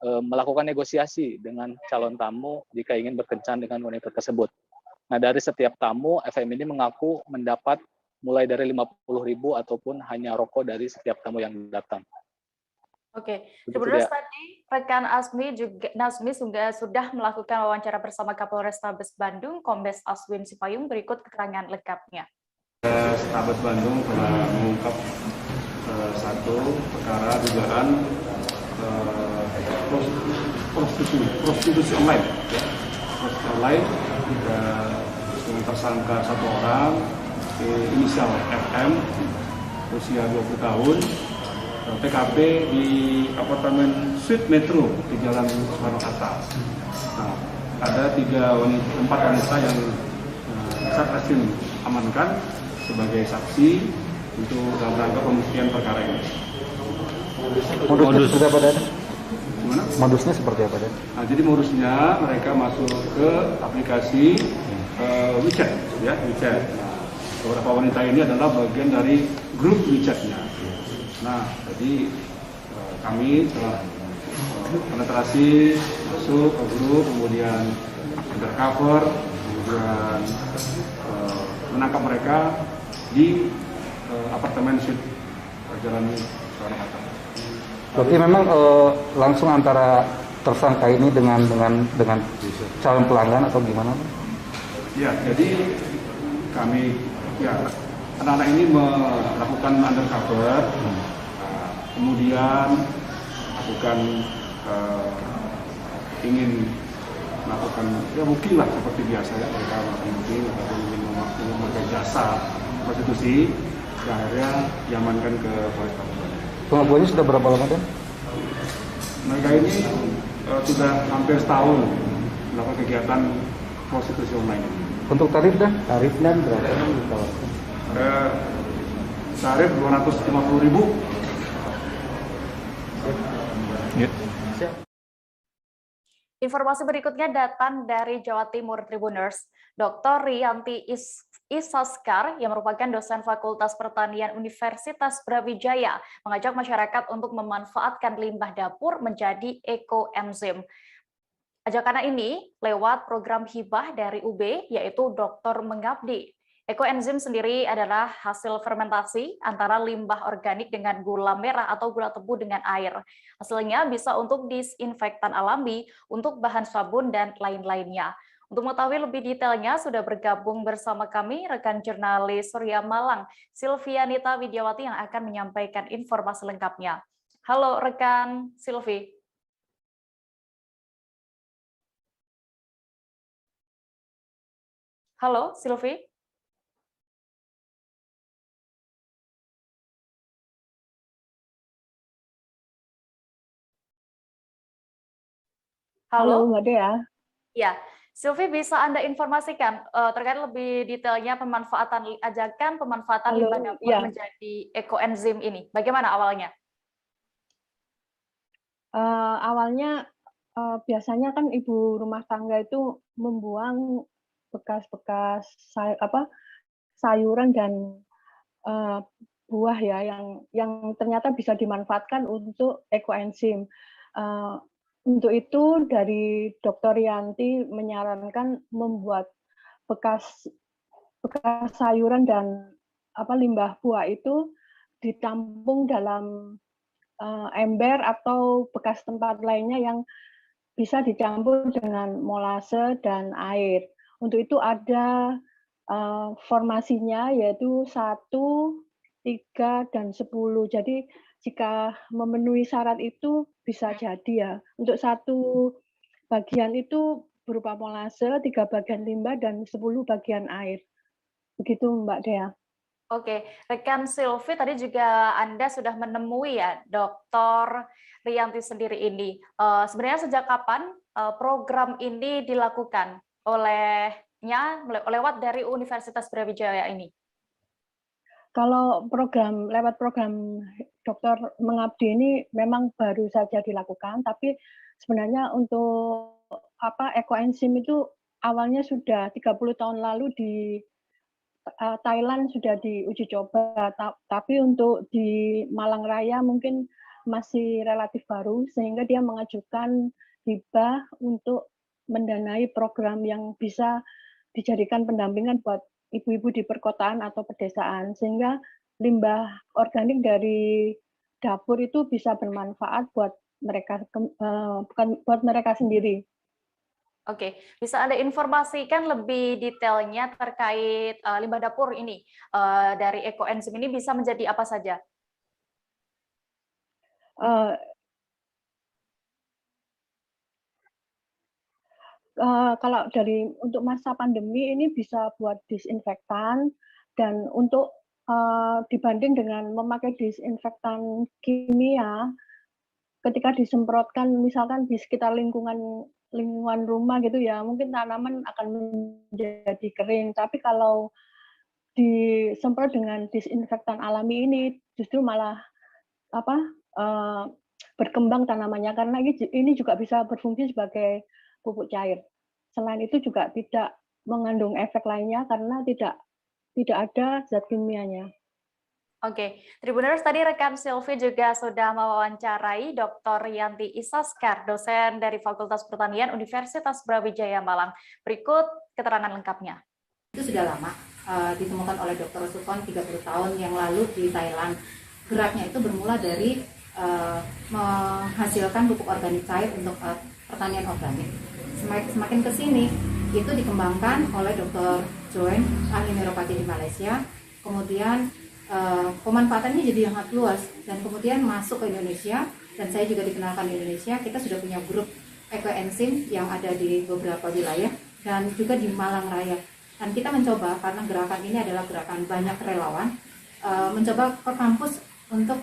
melakukan negosiasi dengan calon tamu jika ingin berkencan dengan wanita tersebut. Nah, dari setiap tamu, FM ini mengaku mendapat mulai dari 50.000 ataupun hanya rokok dari setiap tamu yang datang. Oke, sebenarnya tadi rekan Nasmi sudah melakukan wawancara bersama Kapolrestabes Bandung, Kombes Aswin Sipayung. Berikut keterangan lengkapnya. Polrestabes Bandung telah mengungkap 1 perkara dugaan prostitusi online. Prostitusi online dengan tersangka 1 orang, inisial FM, usia 20 tahun. TKP di apartemen Suite Metro di Jalan Soekarno-Hatta. Nah, ada 4 wanita yang Satreskrim amankan sebagai saksi untuk dalam rangka pembuktian perkara ini. Modusnya seperti apa, Dan? Gimana? Modusnya seperti apa, Dan? Nah, jadi modusnya mereka masuk ke aplikasi WeChat, ya WeChat. Nah, beberapa wanita ini adalah bagian dari grup WeChat-nya. Nah, jadi kami telah penetrasi masuk ke grup, kemudian undercover, kemudian menangkap mereka di apartemen suite Jalan Soekarno-Hatta. Berarti memang langsung antara tersangka ini dengan calon pelanggan atau gimana? Ya, jadi kami anak-anak ini melakukan undercover, kemudian melakukan ingin melakukan mungkin lah seperti biasa ya, mereka mungkin ataupun ingin memakai jasa prostitusi, akhirnya diamankan ke Polres Kabupaten. Pengakuannya sudah berapa lama kan? Mereka ini sudah hampir setahun melakukan kegiatan prostitusi online. Untuk tarif dan berapa? Tarif 250.000. Ya. Informasi berikutnya datang dari Jawa Timur Tribuners. Dr. Rianti Isaskar yang merupakan dosen Fakultas Pertanian Universitas Brawijaya mengajak masyarakat untuk memanfaatkan limbah dapur menjadi ekoenzim. Ajakan ini lewat program hibah dari UB yaitu Dokter Mengabdi. Ekoenzim sendiri adalah hasil fermentasi antara limbah organik dengan gula merah atau gula tebu dengan air. Hasilnya bisa untuk disinfektan alami, untuk bahan sabun, dan lain-lainnya. Untuk mengetahui lebih detailnya, sudah bergabung bersama kami rekan jurnalis Surya Malang, Silvianita Widiawati yang akan menyampaikan informasi lengkapnya. Halo rekan Silvi. Halo Silvi. Halo Mbak Dea. Ya, Silvi bisa Anda informasikan terkait lebih detailnya ajakan pemanfaatan limbah dapur menjadi ekoenzim ini. Bagaimana awalnya? Awalnya biasanya kan ibu rumah tangga itu membuang bekas-bekas sayuran dan buah ya yang ternyata bisa dimanfaatkan untuk ekoenzim. Untuk itu dari Dr. Rianti menyarankan membuat bekas sayuran dan limbah buah itu ditampung dalam ember atau bekas tempat lainnya yang bisa dicampur dengan molase dan air. Untuk itu ada formasinya yaitu 1, 3, dan 10. Jadi jika memenuhi syarat itu bisa jadi ya. Untuk 1 bagian itu berupa molase, 3 bagian limbah, dan 10 bagian air. Begitu Mbak Dea. Oke, rekan Silvi tadi juga Anda sudah menemui ya Dr. Rianti sendiri ini. Sebenarnya sejak kapan program ini dilakukan lewat dari Universitas Brawijaya ini? Kalau lewat program Dokter Mengabdi ini memang baru saja dilakukan, tapi sebenarnya untuk ekoenzim itu awalnya sudah 30 tahun lalu di Thailand sudah diuji coba, tapi untuk di Malang Raya mungkin masih relatif baru, sehingga dia mengajukan hibah untuk mendanai program yang bisa dijadikan pendampingan buat ibu-ibu di perkotaan atau pedesaan, sehingga limbah organik dari dapur itu bisa bermanfaat buat mereka, bukan buat mereka sendiri. Oke, bisa Anda informasikan lebih detailnya terkait limbah dapur ini dari ekoenzim ini bisa menjadi apa saja? Kalau untuk masa pandemi ini bisa buat disinfektan, dan untuk dibanding dengan memakai disinfektan kimia, ketika disemprotkan misalkan di sekitar lingkungan rumah gitu ya, mungkin tanaman akan menjadi kering. Tapi kalau disemprot dengan disinfektan alami ini justru malah berkembang tanamannya, karena ini juga bisa berfungsi sebagai pupuk cair. Selain itu juga tidak mengandung efek lainnya karena tidak ada zat kimianya. Oke, Tribuners, tadi rekan Silvi juga sudah mewawancarai Dr. Yanti Isaskar, dosen dari Fakultas Pertanian Universitas Brawijaya Malang. Berikut keterangan lengkapnya. Itu sudah lama ditemukan oleh Dr. Sukon 30 tahun yang lalu di Thailand. Geraknya itu bermula dari menghasilkan pupuk organik cair untuk pertanian organik. Semakin ke sini, itu dikembangkan oleh Dr. Joen, ahli neuropati di Malaysia. Kemudian pemanfaatannya jadi sangat luas dan kemudian masuk ke Indonesia, dan saya juga dikenalkan di Indonesia. Kita sudah punya grup ekoenzim yang ada di beberapa wilayah dan juga di Malang Raya. Dan kita mencoba, karena gerakan ini adalah gerakan banyak relawan, mencoba ke kampus untuk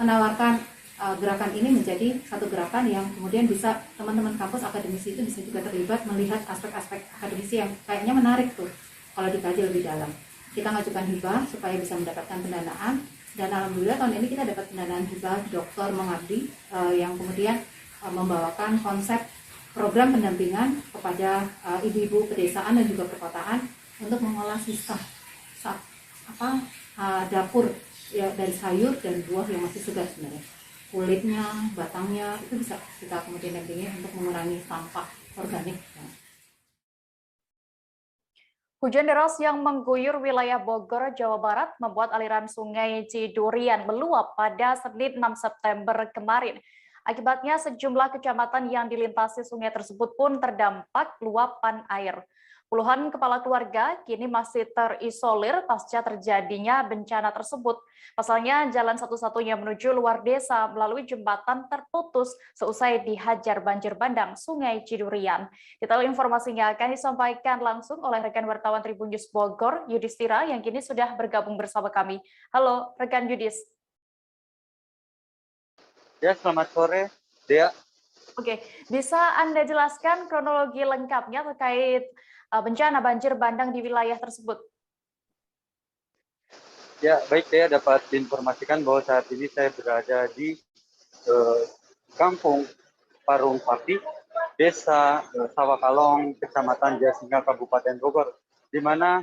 menawarkan gerakan ini menjadi satu gerakan yang kemudian bisa teman-teman kampus akademisi itu bisa juga terlibat melihat aspek-aspek akademisi yang kayaknya menarik tuh kalau dikaji lebih dalam. Kita ngajukan hibah supaya bisa mendapatkan pendanaan, dan alhamdulillah tahun ini kita dapat pendanaan hibah Dr. Mengabdi yang kemudian membawakan konsep program pendampingan kepada ibu-ibu pedesaan dan juga perkotaan untuk mengolah sisa dapur ya, dari sayur dan buah yang masih segar sebenarnya. Kulitnya, batangnya itu bisa kita kemudian dampingi untuk mengurangi sampah organik. Hujan deras yang mengguyur wilayah Bogor, Jawa Barat membuat aliran sungai Cidurian meluap pada Senin 6 September kemarin. Akibatnya sejumlah kecamatan yang dilintasi sungai tersebut pun terdampak luapan air. Puluhan kepala keluarga kini masih terisolir pasca terjadinya bencana tersebut. Pasalnya jalan satu-satunya menuju luar desa melalui jembatan terputus seusai dihajar banjir bandang Sungai Cidurian. Detail informasinya akan disampaikan langsung oleh rekan wartawan Tribun News Bogor, Yudhistira, yang kini sudah bergabung bersama kami. Halo, rekan Yudhis. Ya, selamat sore, Dea. Oke, bisa Anda jelaskan kronologi lengkapnya terkait bencana banjir bandang di wilayah tersebut? Ya, baik, saya dapat diinformasikan bahwa saat ini saya berada di Kampung Parung Sapi, Desa Sawakalong, Kecamatan Jasinga, Kabupaten Bogor, di mana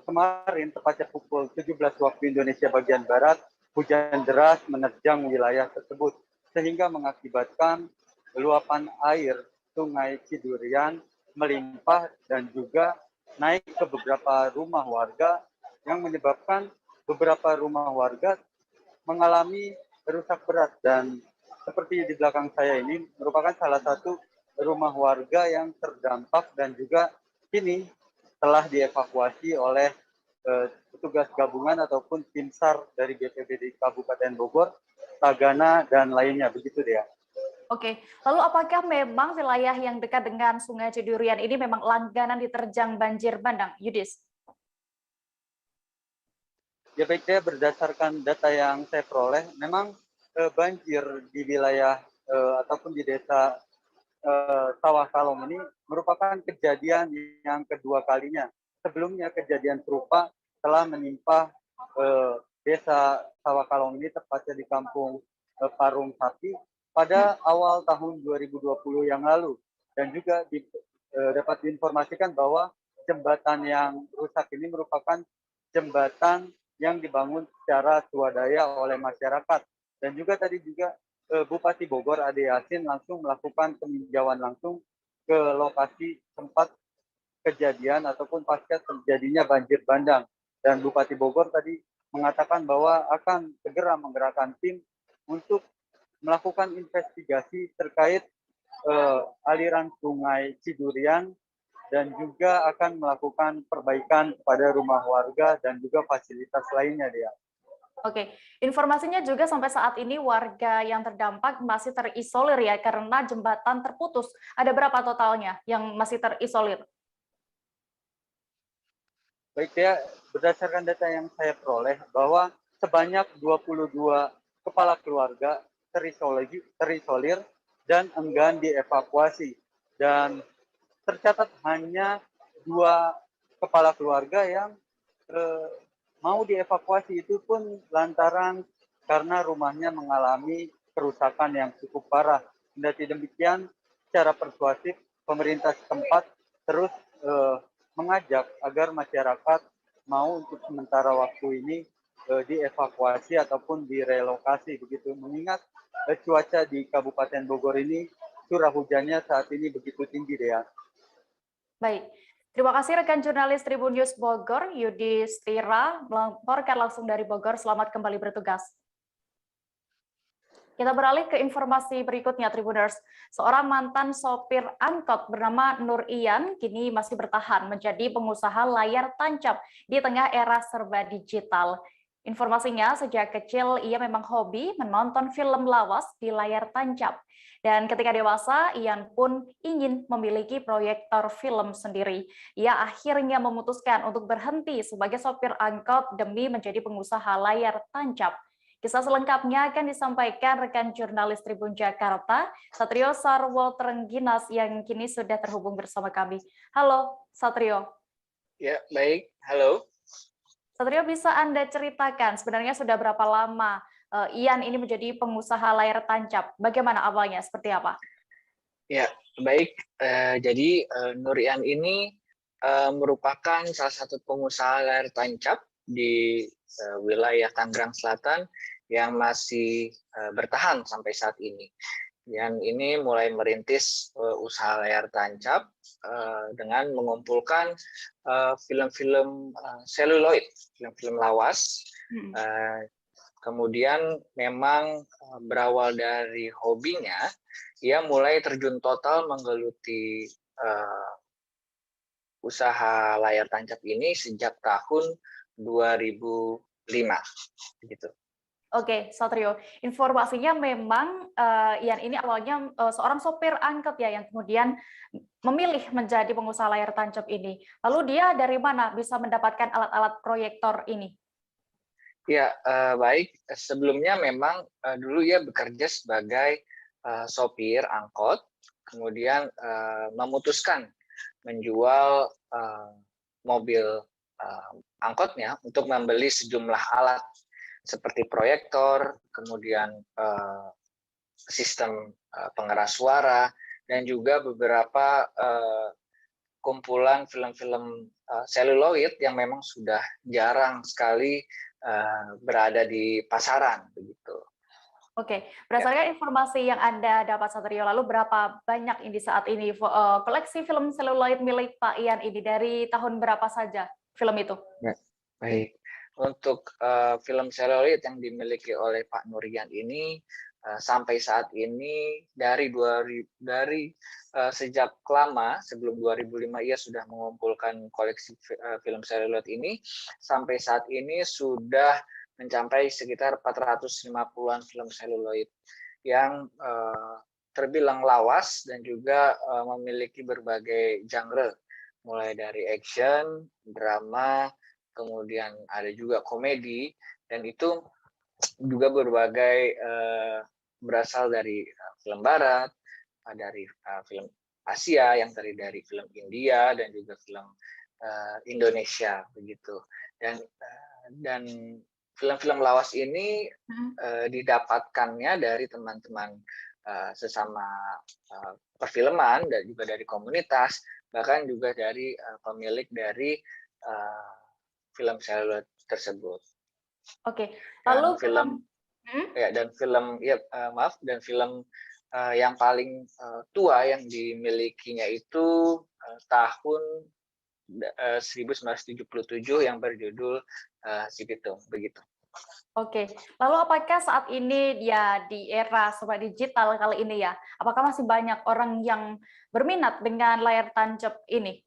kemarin tepatnya pukul 17 waktu Indonesia bagian Barat, hujan deras menerjang wilayah tersebut, sehingga mengakibatkan luapan air Sungai Cidurian melimpah dan juga naik ke beberapa rumah warga yang menyebabkan beberapa rumah warga mengalami rusak berat, dan seperti di belakang saya ini merupakan salah satu rumah warga yang terdampak dan juga kini telah dievakuasi oleh petugas gabungan ataupun tim SAR dari BPBD Kabupaten Bogor, Tagana, dan lainnya, begitu dia. Oke, lalu apakah memang wilayah yang dekat dengan Sungai Cidurian ini memang langganan diterjang banjir bandang, Yudhis? Ya baik, saya berdasarkan data yang saya peroleh, memang banjir di wilayah ataupun di desa Sawakalong ini merupakan kejadian yang kedua kalinya. Sebelumnya kejadian serupa telah menimpa desa Sawakalong ini, tepatnya di Kampung Parung Sapi, pada awal tahun 2020 yang lalu, dan juga dapat diinformasikan bahwa jembatan yang rusak ini merupakan jembatan yang dibangun secara swadaya oleh masyarakat, dan juga tadi juga Bupati Bogor Ade Yasin langsung melakukan peninjauan langsung ke lokasi tempat kejadian ataupun pasca terjadinya banjir bandang, dan Bupati Bogor tadi mengatakan bahwa akan segera menggerakkan tim untuk melakukan investigasi terkait aliran Sungai Cidurian, dan juga akan melakukan perbaikan kepada rumah warga dan juga fasilitas lainnya, dia. Oke, informasinya juga sampai saat ini warga yang terdampak masih terisolir ya karena jembatan terputus. Ada berapa totalnya yang masih terisolir? Baik, ya, berdasarkan data yang saya peroleh bahwa sebanyak 22 kepala keluarga terisolir dan enggan dievakuasi, dan tercatat hanya 2 kepala keluarga yang mau dievakuasi, itu pun lantaran karena rumahnya mengalami kerusakan yang cukup parah. Kendati demikian, secara persuasif pemerintah setempat terus mengajak agar masyarakat mau untuk sementara waktu ini dievakuasi ataupun direlokasi begitu, mengingat cuaca di Kabupaten Bogor ini curah hujannya saat ini begitu tinggi, Dea. Baik, terima kasih rekan jurnalis Tribun News Bogor, Yudi Stira, melaporkan langsung dari Bogor. Selamat kembali bertugas. Kita beralih ke informasi berikutnya, Tribuners. Seorang mantan sopir angkot bernama Nur Ian kini masih bertahan menjadi pengusaha layar tancap di tengah era serba digital. Informasinya, sejak kecil ia memang hobi menonton film lawas di layar tancap. Dan ketika dewasa, Ian pun ingin memiliki proyektor film sendiri. Ia akhirnya memutuskan untuk berhenti sebagai sopir angkot demi menjadi pengusaha layar tancap. Kisah selengkapnya akan disampaikan rekan jurnalis Tribun Jakarta, Satrio Sarwo Trengginas, yang kini sudah terhubung bersama kami. Halo, Satrio. Ya, baik. Halo. Satrio, bisa Anda ceritakan sebenarnya sudah berapa lama Ian ini menjadi pengusaha layar tancap? Bagaimana awalnya? Seperti apa? Ya, baik. Jadi Nur Ian ini merupakan salah satu pengusaha layar tancap di wilayah Tangerang Selatan yang masih bertahan sampai saat ini. Yang ini mulai merintis usaha layar tancap dengan mengumpulkan film-film seluloid, film-film lawas. Kemudian memang berawal dari hobinya, ia mulai terjun total menggeluti usaha layar tancap ini sejak tahun 2005, gitu. Oke, Satrio. Informasinya memang Ian ini awalnya seorang sopir angkot ya, yang kemudian memilih menjadi pengusaha layar tancap ini. Lalu dia dari mana bisa mendapatkan alat-alat proyektor ini? Ya, baik. Sebelumnya memang dulu ia bekerja sebagai sopir angkot, kemudian memutuskan menjual mobil angkotnya untuk membeli sejumlah alat seperti proyektor, kemudian sistem pengeras suara, dan juga beberapa kumpulan film-film seluloid yang memang sudah jarang sekali berada di pasaran, begitu. Oke, berdasarkan informasi yang Anda dapat, Satrio, lalu berapa banyak ini saat ini koleksi film seluloid milik Pak Ian ini, dari tahun berapa saja film itu? Ya, baik. Untuk film seluloid yang dimiliki oleh Pak Nur Ian ini sampai saat ini dari sejak lama, sebelum 2005 ia sudah mengumpulkan koleksi film seluloid ini, sampai saat ini sudah mencapai sekitar 450-an film seluloid yang terbilang lawas dan juga memiliki berbagai genre, mulai dari action, drama, kemudian ada juga komedi, dan itu juga berbagai berasal dari film Barat, dari film Asia, yang terdiri dari film India dan juga film Indonesia, begitu. Dan film-film lawas ini didapatkannya dari teman-teman sesama perfilman dan juga dari komunitas, bahkan juga dari pemilik dari film seluloid tersebut. Oke, lalu film yang paling tua yang dimilikinya itu tahun 1977 yang berjudul Si Pitung, begitu. Oke, lalu apakah saat ini ya di era serba digital kali ini ya, apakah masih banyak orang yang berminat dengan layar tancap ini?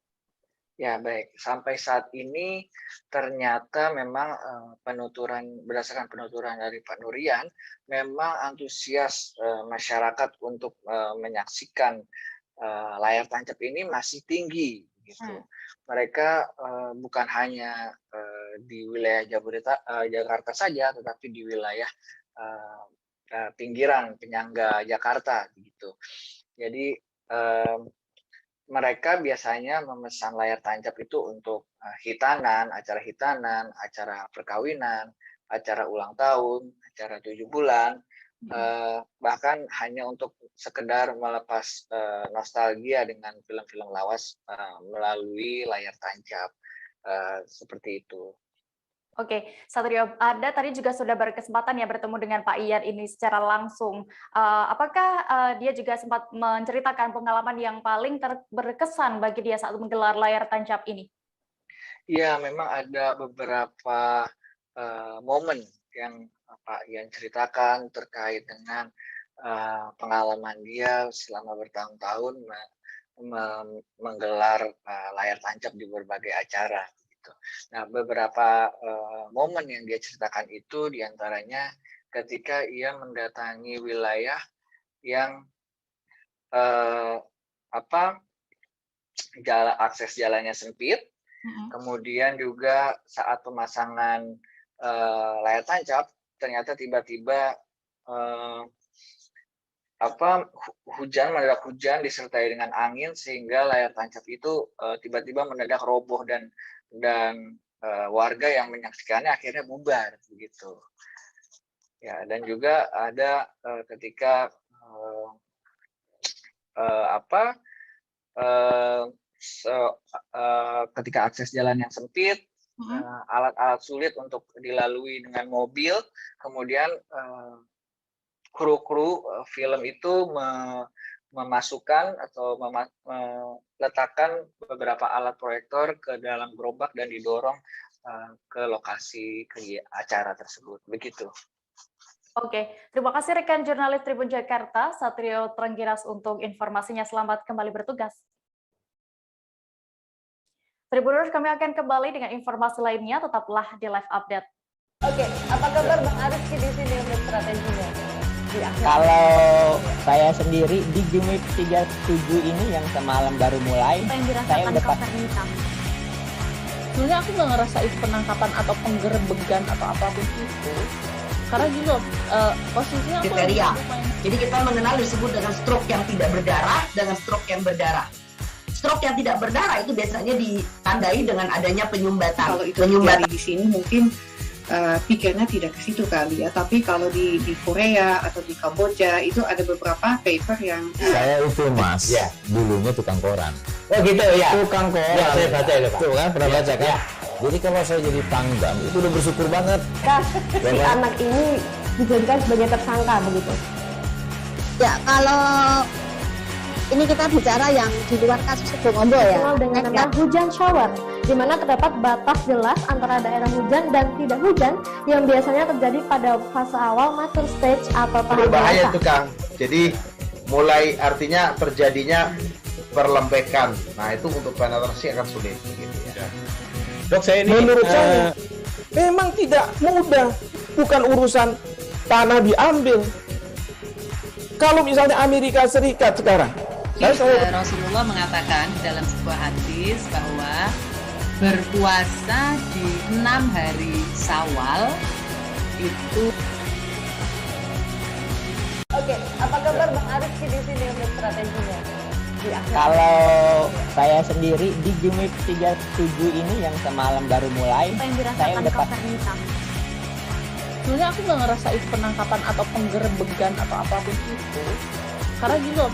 Ya, baik. Sampai saat ini ternyata memang berdasarkan penuturan dari Pak Nur Ian, memang antusias masyarakat untuk menyaksikan layar tancap ini masih tinggi, gitu. Mereka bukan hanya di wilayah Jakarta saja, tetapi di wilayah pinggiran penyangga Jakarta, gitu. Jadi mereka biasanya memesan layar tancap itu untuk acara perkawinan, acara ulang tahun, acara 7 bulan, bahkan hanya untuk sekedar melepas nostalgia dengan film-film lawas melalui layar tancap. seperti itu. Oke, Satrio, Anda tadi juga sudah berkesempatan ya bertemu dengan Pak Ian ini secara langsung. Apakah dia juga sempat menceritakan pengalaman yang paling berkesan bagi dia saat menggelar layar tancap ini? Iya, memang ada beberapa momen yang Pak Ian ceritakan terkait dengan pengalaman dia selama bertahun-tahun menggelar layar tancap di berbagai acara. Nah, beberapa momen yang dia ceritakan itu diantaranya ketika ia mendatangi wilayah yang akses jalannya sempit, kemudian juga saat pemasangan layar tancap ternyata tiba-tiba mendadak hujan disertai dengan angin sehingga layar tancap itu tiba-tiba mendadak roboh dan warga yang menyaksikannya akhirnya bubar begitu. Ya, dan juga ada ketika ketika akses jalan yang sempit, alat-alat sulit untuk dilalui dengan mobil, kemudian kru film itu memasukkan atau meletakkan beberapa alat proyektor ke dalam gerobak dan didorong ke lokasi acara tersebut. Begitu. Oke, terima kasih rekan jurnalis Tribun Jakarta, Satrio Trenggiras untuk informasinya. Selamat kembali bertugas. Tribuners, kami akan kembali dengan informasi lainnya. Tetaplah di Live Update. Oke, apa kabar Bang Ariski di sini untuk strateginya? Kalau saya sendiri di Gimik 37 ini yang semalam baru mulai, saya udah sebenarnya aku nggak ngerasa itu penangkapan atau penggerbegan atau apapun itu, karena gitu posisinya aku kriteria. Jadi kita mengenal disebut dengan stroke yang tidak berdarah dengan stroke yang berdarah. Stroke yang tidak berdarah itu biasanya ditandai dengan adanya penyumbatan. Kalau itu terjadi di sini mungkin pikirnya tidak ke situ kali ya, tapi kalau di Korea atau di Kamboja itu ada beberapa paper yang saya itu Mas, ya, dulunya tukang koran. Oh gitu ya. Tukang koran. Ya, saya baca itu Pak. Tuh kan pernah baca kan? Ya. Jadi kalau saya jadi pangdam itu udah bersyukur banget. Si anak ini dijadikan sebagai tersangka begitu. Ya, kalau ini kita bicara yang di luar kasus Sebongombo ya. Dengan nama hujan shower, di mana terdapat batas jelas antara daerah hujan dan tidak hujan yang biasanya terjadi pada fase awal mature stage atau tahap berbahaya itu Kang. Jadi mulai artinya terjadinya perlembekan. Nah itu untuk penetrasi akan sulit. Gitu ya. Dok, saya ini menurut saya memang tidak mudah, bukan urusan tanah diambil. Kalau misalnya Amerika Serikat sekarang, Rasulullah mengatakan dalam sebuah hadis bahwa berpuasa di 6 hari Syawal itu. Oke, apa kabar Bang Ariski di sini untuk strateginya? Kalau saya sendiri di Gimik 37 ini yang semalam baru mulai, saya udah sebenarnya aku nggak ngerasa itu penangkapan atau penggerbegan atau apapun itu, karena gitu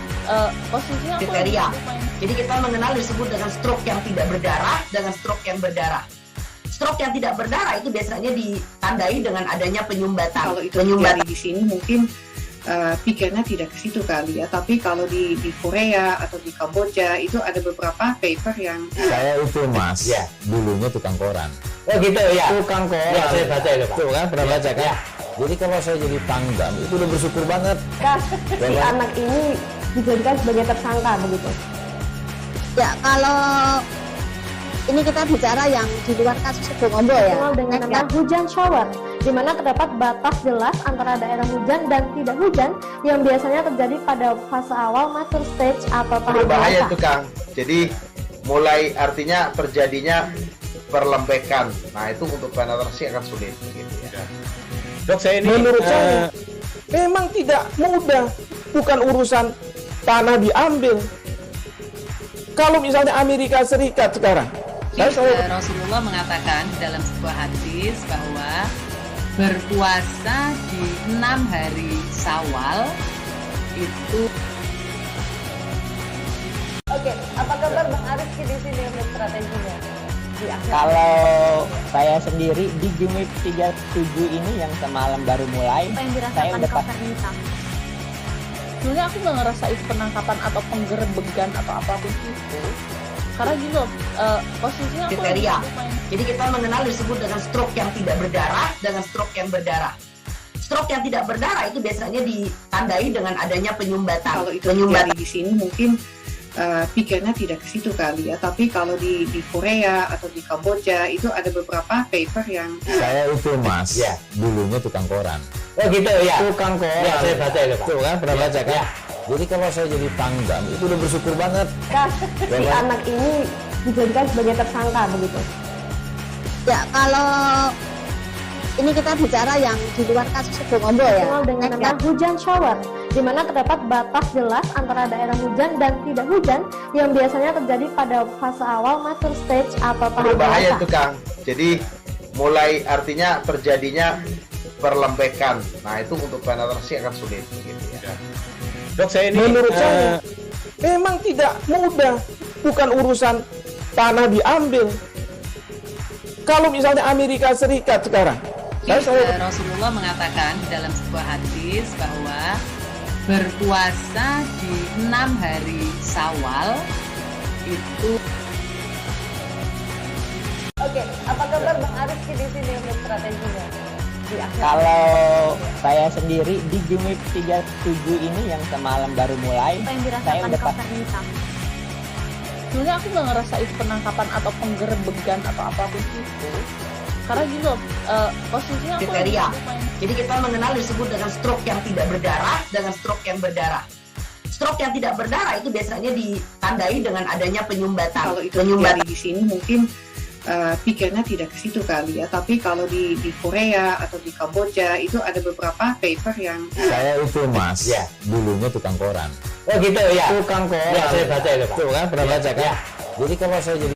posisinya aku kriteria. Jadi kita mengenal disebut dengan stroke yang tidak berdarah dengan stroke yang berdarah. Stroke yang tidak berdarah itu biasanya ditandai dengan adanya penyumbatan. Kalau itu terjadi di sini mungkin pikirnya tidak ke situ kali ya, tapi kalau di Korea atau di Kamboja itu ada beberapa paper yang saya itu Mas, ya, dulunya tukang koran. Oh gitu ya. Tukang koran. Ya, saya baca itu Pak. Tuh kan pernah baca kan? Ya. Jadi kalau saya jadi pangdam itu udah bersyukur banget. Si anak ini dijadikan sebagai tersangka begitu. Ya, kalau ini kita bicara yang di luar kasus Sebongombo ya. Dengan nama hujan shower, di mana terdapat batas jelas antara daerah hujan dan tidak hujan yang biasanya terjadi pada fase awal mature stage atau tahap berbahaya itu Kang. Jadi mulai artinya terjadinya perlembekan. Nah itu untuk penetrasi akan sulit. Gitu ya. Dok, saya ini menurut saya memang tidak mudah, bukan urusan tanah diambil. Kalau misalnya Amerika Serikat sekarang, Rasulullah mengatakan dalam sebuah hadis bahwa berpuasa di 6 hari Syawal itu. Oke, apa kabar Bang Ariski di sini untuk strateginya? Kalau saya sendiri di Jumip 37 ini yang semalam baru mulai, saya udah pas. Sebenarnya aku nggak ngerasain penangkapan atau penggerebegan atau apapun itu. Karena gini loh, posisinya aku kriteria. Jadi kita mengenal disebut dengan stroke yang tidak berdarah dengan stroke yang berdarah. Stroke yang tidak berdarah itu biasanya ditandai dengan adanya penyumbatan. Kalau itu terjadi di sini mungkin pikirnya tidak ke situ kali ya. Tapi kalau di Korea atau di Kamboja itu ada beberapa paper yang Saya itu Mas, dulunya tukang koran. Oh gitu ya. Tukang koran. Ya, saya baca itu Pak. Tuh kan, pernah baca kan? Jadi kalau saya jadi pangdam itu udah bersyukur banget. Si anak ini dijadikan sebagai tersangka begitu. Ya, kalau ini kita bicara yang di luar kasus Sebongombo ya. Dengan nama hujan shower, di mana terdapat batas jelas antara daerah hujan dan tidak hujan yang biasanya terjadi pada fase awal mature stage atau tahap Berbahaya dewasa. itu Kang. Jadi mulai artinya terjadinya perlembekan. Nah itu untuk penetrasi akan sulit. Gitu ya. Dok, saya ini menurut saya memang tidak mudah, bukan urusan tanah diambil. Kalau misalnya Amerika Serikat sekarang, Rasulullah mengatakan di dalam sebuah hadis bahwa berpuasa di 6 hari Syawal itu. Oke, apa kabar Bang Arifki di sini untuk strateginya? Kalau saya sendiri di Jumip 37 ini yang semalam baru mulai, saya udah pas. Sebenarnya aku nggak ngerasain penangkapan atau penggerebegan atau apapun itu. Karena gini loh, posisinya aku kriteria. Jadi kita mengenal disebut dengan stroke yang tidak berdarah dengan stroke yang berdarah. Stroke yang tidak berdarah itu biasanya ditandai dengan adanya penyumbatan. Kalau itu terjadi di sini mungkin pikirnya tidak ke situ kali ya. Tapi kalau di Korea atau di Kamboja itu ada beberapa paper yang Saya itu Mas, dulunya tukang koran. Oh gitu ya. Tukang koran. Ya, saya baca itu Pak. Tuh kan, pernah baca kan? Jadi kalau saya jadi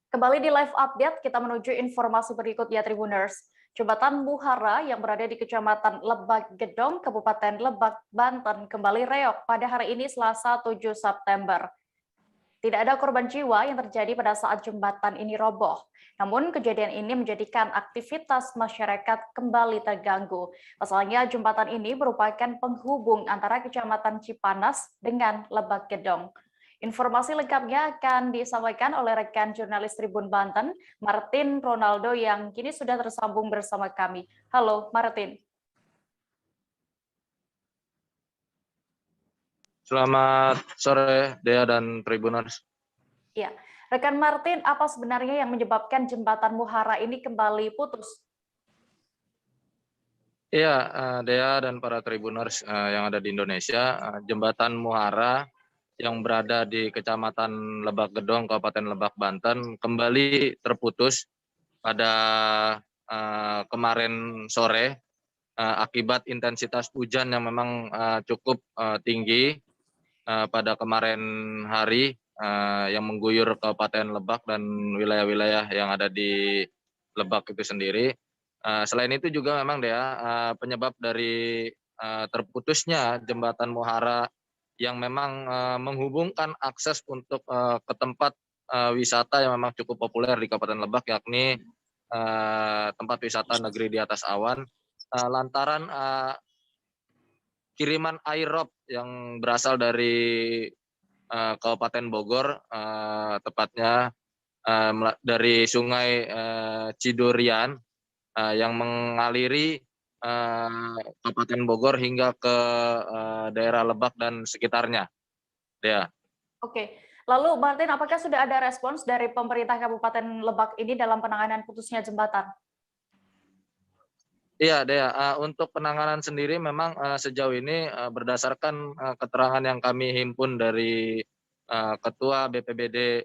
Kembali di live update, kita menuju informasi berikutnya Tribuners. Jembatan Muhara yang berada di Kecamatan Lebak Gedong, Kabupaten Lebak, Banten kembali reok pada hari ini Selasa 7 September. Tidak ada korban jiwa yang terjadi pada saat jembatan ini roboh. Namun kejadian ini menjadikan aktivitas masyarakat kembali terganggu. Pasalnya jembatan ini merupakan penghubung antara Kecamatan Cipanas dengan Lebak Gedong. Informasi lengkapnya akan disampaikan oleh rekan jurnalis Tribun Banten, Martin Ronaldo yang kini sudah tersambung bersama kami. Halo Martin. Selamat sore Dea dan Tribuners. Ya, rekan Martin, apa sebenarnya yang menyebabkan jembatan Muhara ini kembali putus? Iya, Dea dan para Tribuners yang ada di Indonesia, jembatan Muhara yang berada di Kecamatan Lebak Gedong, Kabupaten Lebak, Banten, kembali terputus pada kemarin sore akibat intensitas hujan yang memang cukup tinggi pada kemarin hari yang mengguyur Kabupaten Lebak dan wilayah-wilayah yang ada di Lebak itu sendiri. Selain itu juga memang penyebab dari terputusnya jembatan Muhara yang memang menghubungkan akses untuk ke tempat wisata yang memang cukup populer di Kabupaten Lebak, yakni tempat wisata Negeri di Atas Awan, lantaran kiriman air rob yang berasal dari Kabupaten Bogor, tepatnya dari Sungai Cidurian yang mengaliri Kabupaten Bogor hingga ke daerah Lebak dan sekitarnya. Ya. Oke, lalu Martin, apakah sudah ada respons dari pemerintah Kabupaten Lebak ini dalam penanganan putusnya jembatan? Iya, Dea. Untuk penanganan sendiri memang sejauh ini berdasarkan keterangan yang kami himpun dari Ketua BPBD,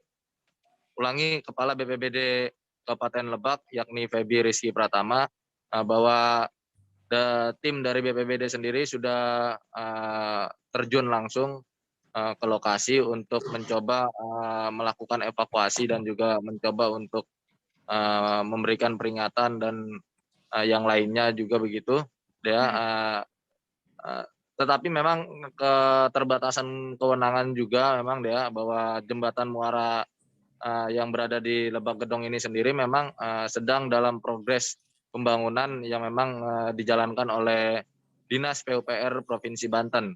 Kepala BPBD Kabupaten Lebak, yakni Febi Rizky Pratama, bahwa tim dari BPBD sendiri sudah terjun langsung ke lokasi untuk mencoba melakukan evakuasi dan juga mencoba untuk memberikan peringatan dan yang lainnya juga begitu. Tetapi memang keterbatasan kewenangan juga memang bahwa jembatan Muara yang berada di Lebak Gedong ini sendiri memang sedang dalam progres pembangunan yang memang dijalankan oleh Dinas PUPR Provinsi Banten.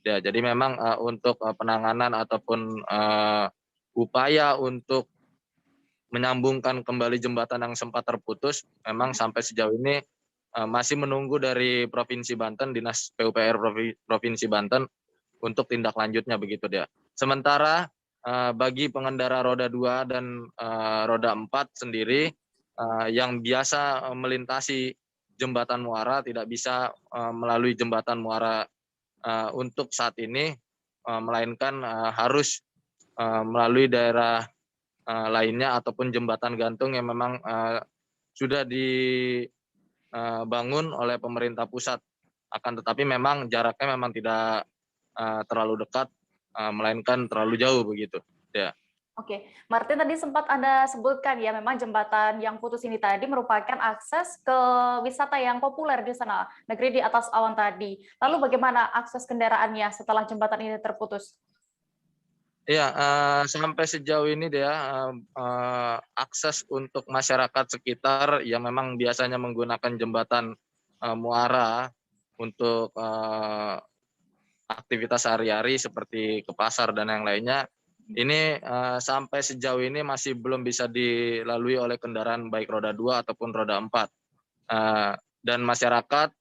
Ya, jadi memang untuk penanganan ataupun upaya untuk menyambungkan kembali jembatan yang sempat terputus, memang sampai sejauh ini masih menunggu dari Provinsi Banten, Dinas PUPR Provinsi Banten untuk tindak lanjutnya begitu dia. Sementara bagi pengendara roda 2 dan roda 4 sendiri yang biasa melintasi jembatan Muara tidak bisa melalui jembatan Muara untuk saat ini, melainkan harus melalui daerah lainnya ataupun jembatan gantung yang memang sudah dibangun oleh pemerintah pusat. Akan tetapi memang jaraknya memang tidak terlalu dekat, melainkan terlalu jauh begitu. Ya. Oke, Martin tadi sempat Anda sebutkan ya, memang jembatan yang putus ini tadi merupakan akses ke wisata yang populer di sana, negeri di atas awan tadi. Lalu bagaimana akses kendaraannya setelah jembatan ini terputus? Iya, sampai sejauh ini dia akses untuk masyarakat sekitar yang memang biasanya menggunakan jembatan Muara untuk aktivitas sehari-hari seperti ke pasar dan yang lainnya, ini sampai sejauh ini masih belum bisa dilalui oleh kendaraan baik roda 2 ataupun roda 4. Dan masyarakat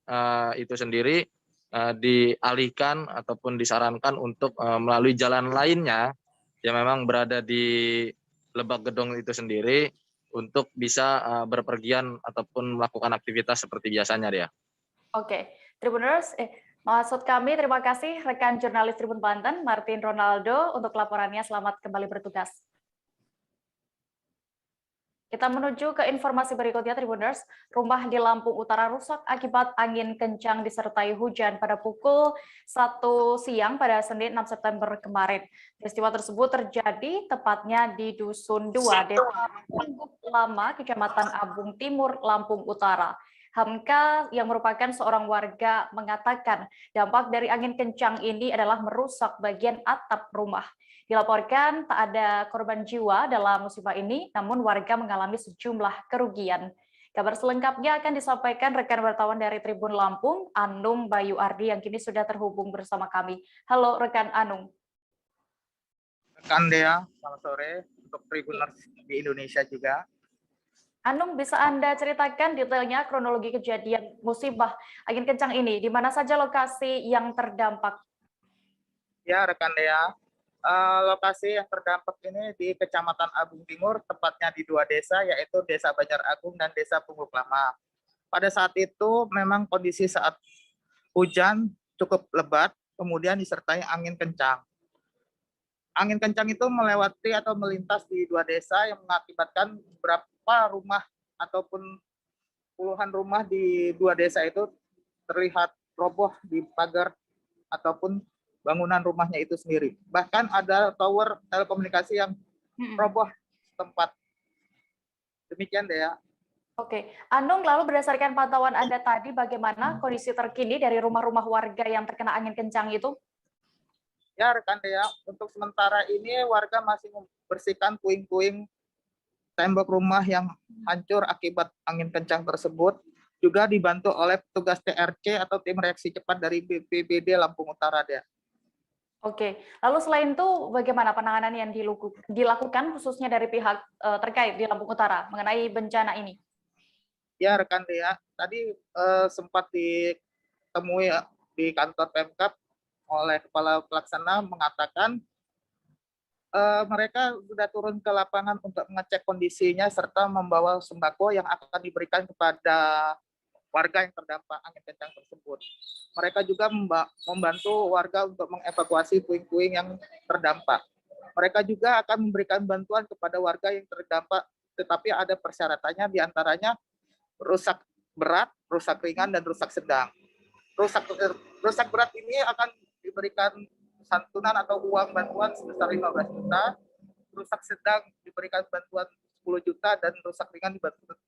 itu sendiri dialihkan ataupun disarankan untuk melalui jalan lainnya yang memang berada di Lebak Gedong itu sendiri untuk bisa berpergian ataupun melakukan aktivitas seperti biasanya dia. Oke, Tribuners, maksud kami terima kasih rekan jurnalis Tribun Banten Martin Ronaldo untuk laporannya. Selamat kembali bertugas. Kita menuju ke informasi berikutnya, Tribuners. Rumah di Lampung Utara rusak akibat angin kencang disertai hujan pada pukul 1 siang pada Senin 6 September kemarin. Peristiwa tersebut terjadi tepatnya di Dusun 2, Desa Punggung Lama, Kecamatan Abung Timur, Lampung Utara. Hamka yang merupakan seorang warga mengatakan dampak dari angin kencang ini adalah merusak bagian atap rumah. Dilaporkan tak ada korban jiwa dalam musibah ini, namun warga mengalami sejumlah kerugian. Kabar selengkapnya akan disampaikan rekan wartawan dari Tribun Lampung, Anung Bayu Ardi, yang kini sudah terhubung bersama kami. Halo rekan Anung. Rekan Dea, selamat sore untuk Tribuners di Indonesia juga. Anung, bisa Anda ceritakan detailnya kronologi kejadian musibah angin kencang ini? Di mana saja lokasi yang terdampak? Ya, rekan Dea. Lokasi yang terdampak ini di Kecamatan Abung Timur, tepatnya di 2 desa, yaitu Desa Banjar Agung dan Desa Punggung Lama. Pada saat itu memang kondisi saat hujan cukup lebat, kemudian disertai angin kencang. Angin kencang itu melewati atau melintas di 2 desa yang mengakibatkan beberapa rumah ataupun puluhan rumah di 2 desa itu terlihat roboh di pagar ataupun bangunan rumahnya itu sendiri. Bahkan ada tower telekomunikasi yang roboh tempat. Demikian deh ya. Oke, Anung, lalu berdasarkan pantauan Anda tadi, bagaimana kondisi terkini dari rumah-rumah warga yang terkena angin kencang itu? Ya, rekan Dea, untuk sementara ini warga masih membersihkan puing-puing tembok rumah yang hancur akibat angin kencang tersebut. Juga dibantu oleh petugas TRC atau tim reaksi cepat dari BPBD Lampung Utara, Dea. Oke, lalu selain itu bagaimana penanganan yang dilakukan khususnya dari pihak terkait di Lampung Utara mengenai bencana ini? Ya, rekan Dea, tadi sempat ditemui di kantor Pemkab oleh Kepala Pelaksana mengatakan mereka sudah turun ke lapangan untuk mengecek kondisinya serta membawa sembako yang akan diberikan kepada warga yang terdampak angin kencang tersebut. Mereka juga membantu warga untuk mengevakuasi puing-puing yang terdampak. Mereka juga akan memberikan bantuan kepada warga yang terdampak, tetapi ada persyaratannya, diantaranya rusak berat, rusak ringan, dan rusak sedang. Rusak berat ini akan diberikan santunan atau uang bantuan sebesar 15 juta, rusak sedang diberikan bantuan 10 juta, dan rusak ringan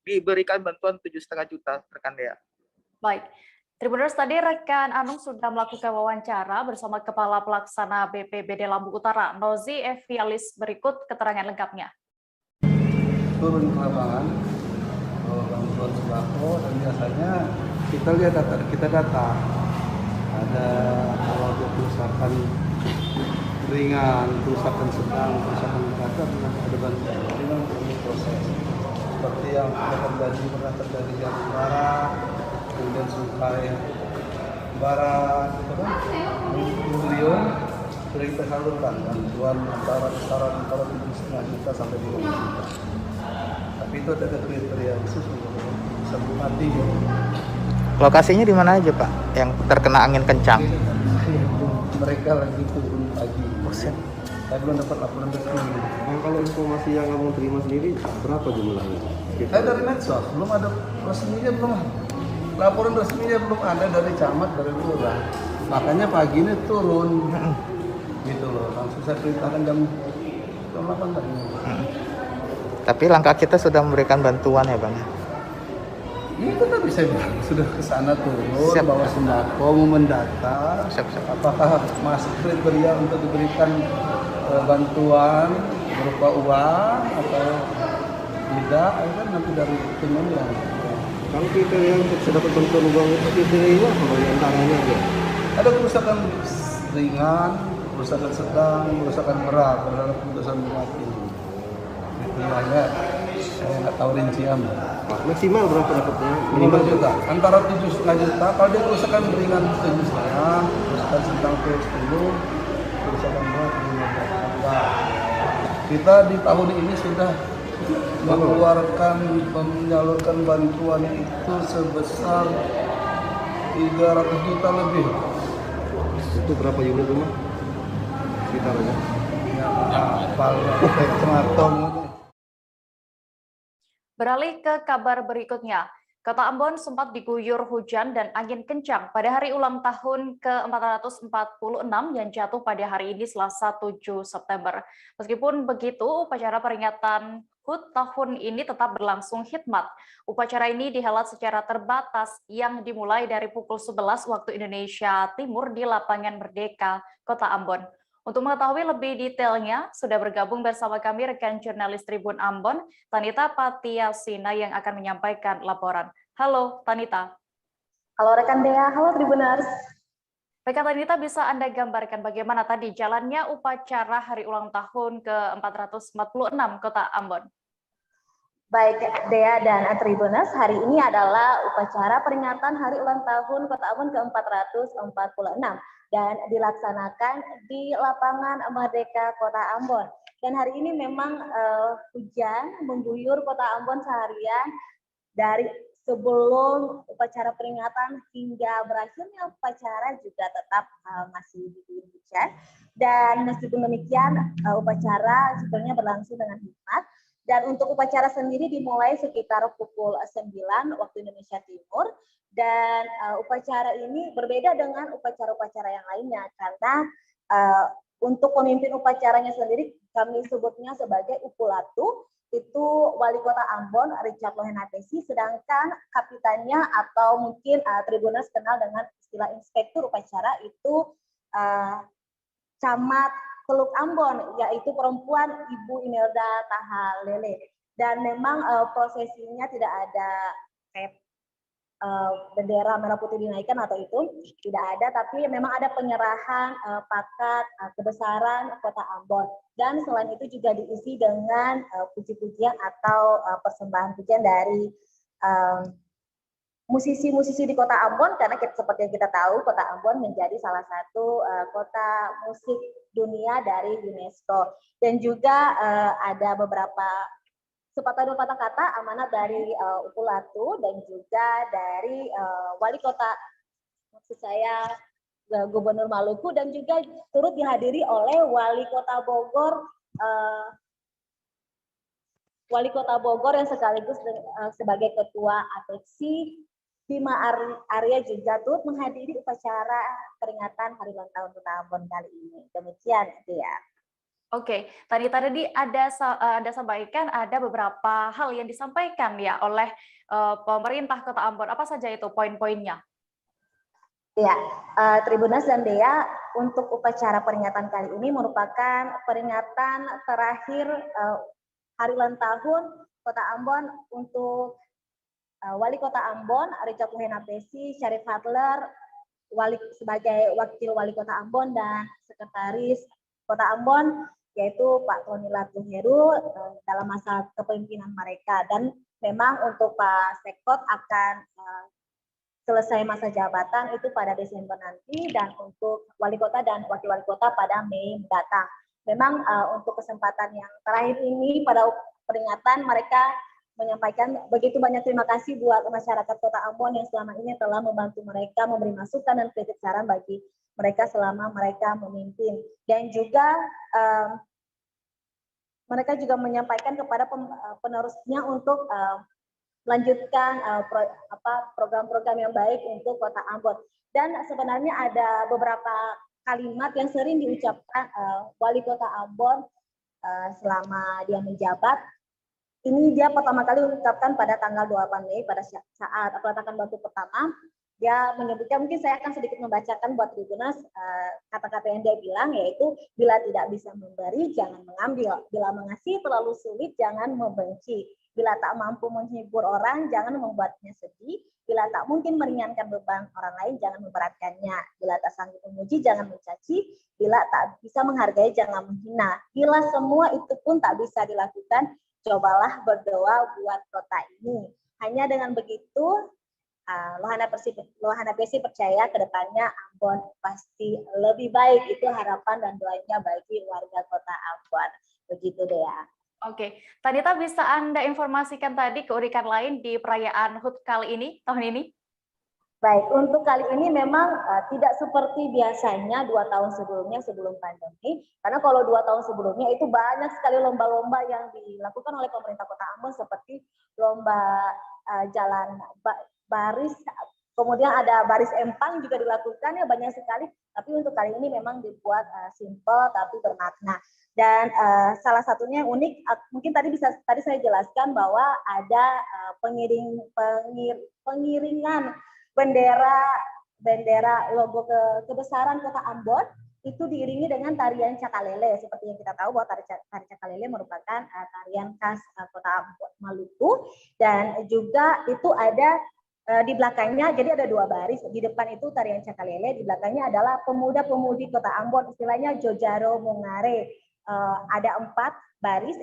diberikan bantuan 7,5 juta, rekan Dea. Baik, Tribuners, tadi rekan Anung sudah melakukan wawancara bersama Kepala Pelaksana BPBD Lampung Utara, Nozi Evialis. Berikut keterangan lengkapnya. turun ke lapangan bantuan sembako, dan biasanya kita lihat data ada kalau ada kerusakan ringan, kerusakan sedang, kerusakan berat, ada bantuan. Ini memang perlu proses seperti yang pernah terjadi di barat, kemudian Sungai Barat, gitu kan, Beliau sudah kita salurkan bantuan antara kisaran 7,5 juta sampai 20 juta. Tapi itu ada kriteria khusus untuk bisa menikmati. Lokasinya di mana aja Pak yang terkena angin kencang? Mereka lagi turun pagi. Saya belum dapat laporan resmi. Nah, kalau informasi yang kamu terima sendiri berapa jumlahnya? Saya dari medsos, belum ada resminya, belum ada. Laporan resminya belum ada dari camat, dari lurah. Makanya pagi ini turun. Gitu loh, langsung saya perintahkan jam 8 tadi. Tapi langkah kita sudah memberikan bantuan ya Bang? Itu tadi saya bilang, sudah ke sana turun, bawa sembako, mendata, apakah masuk kriteria untuk diberikan bantuan berupa uang atau tidak, kan nanti dari timnya. Kalau kriteria untuk dapat bantuan uang itu kriteria apa yang tangannya aja? Ada kerusakan ringan, kerusakan sedang, kerusakan berat terhadap keputusan bupati. Kriterianya saya nggak tahu rincian. Maksimal berapa dapatnya? 5 juta, antara 7,5 juta. Kalau dia kerusakan ringan 7,5, kerusakan sedang 10, kerusakan berat 15 juta. Kita di tahun ini sudah menyalurkan bantuan itu sebesar 300 juta lebih. Itu berapa unit rumah? Sekitarnya? Beralih ke kabar berikutnya, Kota Ambon sempat diguyur hujan dan angin kencang pada hari ulang tahun ke-446 yang jatuh pada hari ini Selasa 7 September. Meskipun begitu, upacara peringatan HUT tahun ini tetap berlangsung khidmat. Upacara ini dihelat secara terbatas yang dimulai dari pukul 11 waktu Indonesia Timur di Lapangan Merdeka, Kota Ambon. Untuk mengetahui lebih detailnya, sudah bergabung bersama kami rekan jurnalis Tribun Ambon, Tanita Patiasina yang akan menyampaikan laporan. Halo Tanita. Halo rekan Dea, halo Tribuners. Rekan Tanita, bisa Anda gambarkan bagaimana tadi jalannya upacara hari ulang tahun ke-446 Kota Ambon? Baik Dea dan Tribuners, hari ini adalah upacara peringatan hari ulang tahun Kota Ambon ke-446. Dan dilaksanakan di Lapangan Merdeka Kota Ambon. Dan hari ini memang hujan mengguyur Kota Ambon seharian dari sebelum upacara peringatan hingga berakhirnya upacara juga tetap masih diguyur hujan. Dan meskipun demikian upacara sebenarnya berlangsung dengan hikmat. Dan untuk upacara sendiri dimulai sekitar pukul 9 waktu Indonesia Timur. Dan upacara ini berbeda dengan upacara-upacara yang lainnya karena untuk pemimpin upacaranya sendiri kami sebutnya sebagai Upulatu, itu Wali Kota Ambon Richard Lohenapesi, sedangkan kapitannya atau mungkin Tribuners kenal dengan istilah inspektur upacara itu Camat Teluk Ambon, yaitu perempuan Ibu Imelda Tahalele. Dan memang prosesinya tidak ada bendera merah putih dinaikkan atau itu tidak ada, tapi memang ada penyerahan pakat kebesaran Kota Ambon, dan selain itu juga diisi dengan puji-pujian atau persembahan pujian dari musisi-musisi di Kota Ambon, karena seperti yang kita tahu Kota Ambon menjadi salah satu kota musik dunia dari UNESCO, dan juga ada beberapa sepatah dua patah kata amanat dari Upulatu dan juga dari Wali Kota, maksud saya Gubernur Maluku, dan juga turut dihadiri oleh Wali Kota Bogor yang sekaligus sebagai Ketua APEKSI, Bima Arya juga turut menghadiri upacara peringatan Hari Ulang Tahun Kota Ambon kali ini. Demikian ya. Oke, tadi Anda sampaikan ada beberapa hal yang disampaikan ya oleh pemerintah Kota Ambon. Apa saja itu poin-poinnya? Ya, Tribuners dan Dea, untuk upacara peringatan kali ini merupakan peringatan terakhir hari ulang tahun Kota Ambon untuk Wali Kota Ambon, Richard Tuhenapesi, Syarif Hadler, sebagai Wakil Wali Kota Ambon dan Sekretaris Kota Ambon, yaitu Pak Tony Latuheru dalam masa kepemimpinan mereka. Dan memang untuk Pak Sekot akan selesai masa jabatan itu pada Desember nanti, dan untuk Wali Kota dan Wakil Wali Kota pada Mei mendatang. Memang untuk kesempatan yang terakhir ini pada peringatan mereka menyampaikan begitu banyak terima kasih buat masyarakat Kota Ambon yang selama ini telah membantu mereka, memberi masukan dan kritik saran bagi mereka selama mereka memimpin. Dan juga mereka juga menyampaikan kepada penerusnya untuk melanjutkan program-program yang baik untuk Kota Ambon. Dan sebenarnya ada beberapa kalimat yang sering diucapkan Wali Kota Ambon selama dia menjabat. Ini dia pertama kali diungkapkan pada tanggal 28 Mei pada saat peletakan batu pertama. Dia menyebutkan, mungkin saya akan sedikit membacakan buat Tribuners kata-kata yang dia bilang, yaitu bila tidak bisa memberi jangan mengambil, bila mengasihi terlalu sulit jangan membenci, bila tak mampu menghibur orang jangan membuatnya sedih, bila tak mungkin meringankan beban orang lain jangan memberatkannya, bila tak sanggup memuji jangan mencaci, bila tak bisa menghargai jangan menghina, bila semua itu pun tak bisa dilakukan, cobalah berdoa buat kota ini. Hanya dengan begitu, Lohana Pesi percaya ke depannya Ambon pasti lebih baik. Itu harapan dan doanya bagi warga kota Ambon. Begitu deh ya. Oke, Tanita, bisa Anda informasikan tadi keunikan lain di perayaan HUT kali ini, tahun ini? Baik, untuk kali ini memang tidak seperti biasanya 2 tahun sebelumnya sebelum pandemi, karena kalau 2 tahun sebelumnya itu banyak sekali lomba-lomba yang dilakukan oleh pemerintah Kota Ambon, seperti lomba jalan baris, kemudian ada baris empang juga dilakukan, ya banyak sekali. Tapi untuk kali ini memang dibuat simple tapi bermakna. Dan salah satunya yang unik, mungkin tadi saya jelaskan bahwa ada pengiringan bendera logo kebesaran Kota Ambon itu diiringi dengan tarian cakalele. Seperti yang kita tahu bahwa tari cakalele merupakan tarian khas Kota Ambon, Maluku, dan juga itu ada di belakangnya, jadi ada 2 baris. Di depan itu tarian cakalele, di belakangnya adalah pemuda-pemudi Kota Ambon, istilahnya Jojaro Mongare. Ada 4 baris,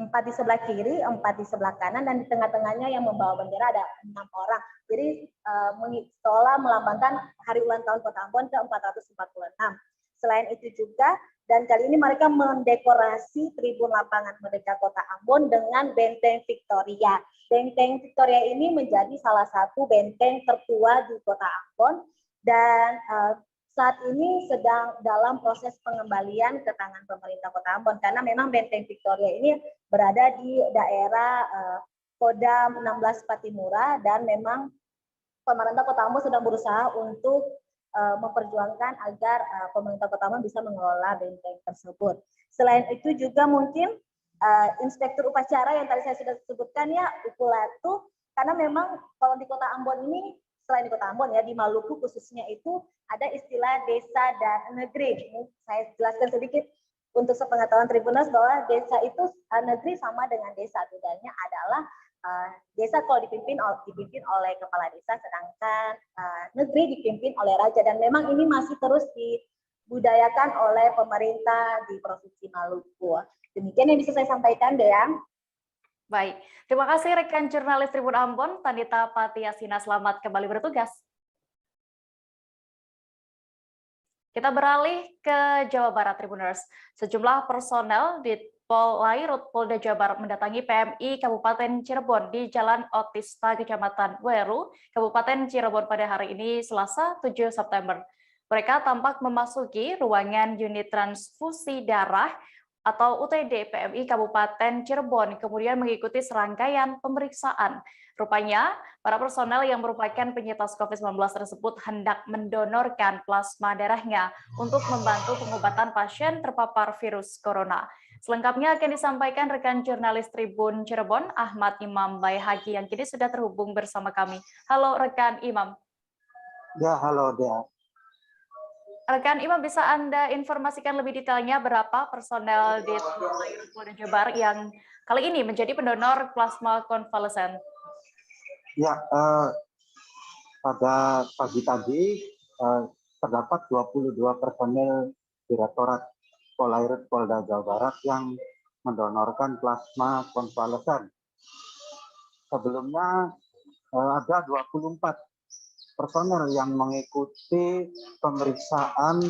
4 di sebelah kiri, 4 di sebelah kanan, dan di tengah-tengahnya yang membawa bendera ada 6 orang. Jadi seolah melambangkan hari ulang tahun Kota Ambon ke-446. Selain itu juga, dan kali ini mereka mendekorasi tribun lapangan Merdeka Kota Ambon dengan benteng Victoria. Benteng Victoria ini menjadi salah satu benteng tertua di Kota Ambon, dan saat ini sedang dalam proses pengembalian ke tangan pemerintah Kota Ambon, karena memang benteng Victoria ini berada di daerah Kodam 16 Patimura, dan memang pemerintah Kota Ambon sedang berusaha untuk memperjuangkan agar pemerintah Kota Ambon bisa mengelola benteng tersebut. Selain itu juga mungkin inspektur upacara yang tadi saya sudah sebutkan ya, Upulatu, karena memang kalau di Kota Ambon ini, selain di Kota Ambon ya, di Maluku khususnya itu ada istilah desa dan negeri. Ini saya jelaskan sedikit untuk sepengetahuan Tribuners bahwa desa itu negeri sama dengan desa. Bedanya adalah desa kalau dipimpin oleh kepala desa, sedangkan negeri dipimpin oleh raja. Dan memang ini masih terus dibudayakan oleh pemerintah di Provinsi Maluku. Demikian yang bisa saya sampaikan, Deang. Baik, terima kasih rekan jurnalis Tribun Ambon, Tanita Patiasina, selamat kembali bertugas. Kita beralih ke Jawa Barat, Tribuners. Sejumlah personel di Polairut Polda Jawa Barat mendatangi PMI Kabupaten Cirebon di Jalan Otista, Kecamatan Weru, Kabupaten Cirebon pada hari ini, Selasa 7 September. Mereka tampak memasuki ruangan unit transfusi darah atau UTD PMI Kabupaten Cirebon, kemudian mengikuti serangkaian pemeriksaan. Rupanya, para personel yang merupakan penyintas COVID-19 tersebut hendak mendonorkan plasma darahnya untuk membantu pengobatan pasien terpapar virus corona. Selengkapnya akan disampaikan rekan jurnalis Tribun Cirebon, Ahmad Imam Bayhaqi, yang kini sudah terhubung bersama kami. Halo rekan Imam. Ya, halo Dea. Rekan Imam, bisa Anda informasikan lebih detailnya berapa personel di Polda Jabar yang kali ini menjadi pendonor plasma konvalesen? Ya, pada pagi tadi terdapat 22 personel Direktorat Polairut Polda Jawa Barat yang mendonorkan plasma konvalesen. Sebelumnya ada 24 personel yang mengikuti pemeriksaan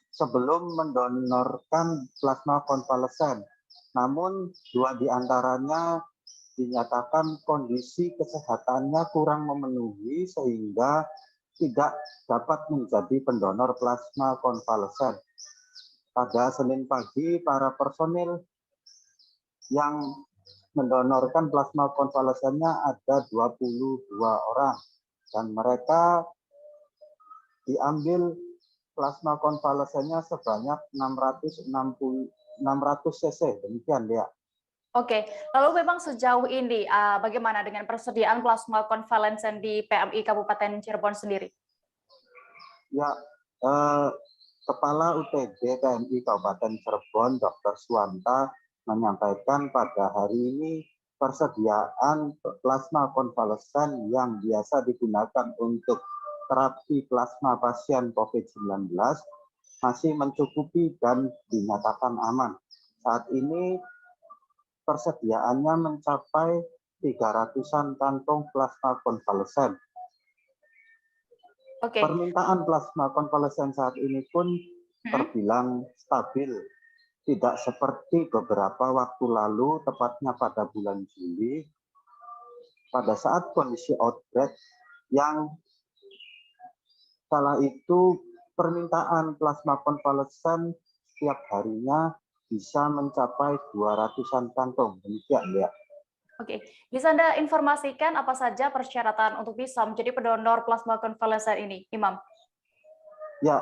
sebelum mendonorkan plasma konvalesen. Namun 2 diantaranya dinyatakan kondisi kesehatannya kurang memenuhi sehingga tidak dapat menjadi pendonor plasma konvalesen. Pada Senin pagi, para personil yang mendonorkan plasma konvalesennya ada 22 orang. Dan mereka diambil plasma konvalesennya sebanyak 600 cc, demikian ya. Oke, lalu memang sejauh ini bagaimana dengan persediaan plasma konvalesen di PMI Kabupaten Cirebon sendiri? Ya, Kepala UTD PMI Kabupaten Cirebon, Dr. Suwanta, menyampaikan pada hari ini persediaan plasma konvalesen yang biasa digunakan untuk terapi plasma pasien COVID-19 masih mencukupi dan dinyatakan aman. Saat ini persediaannya mencapai 300-an kantong plasma konvalesen. Permintaan plasma konvalesen saat ini pun terbilang stabil. Tidak seperti beberapa waktu lalu, tepatnya pada bulan Juli, pada saat kondisi outbreak yang kala itu permintaan plasma konvalesen setiap harinya bisa mencapai 200-an kantong. Demikian ya. Oke, bisa Anda informasikan apa saja persyaratan untuk bisa menjadi pendonor plasma konvalesen ini, Imam? Ya,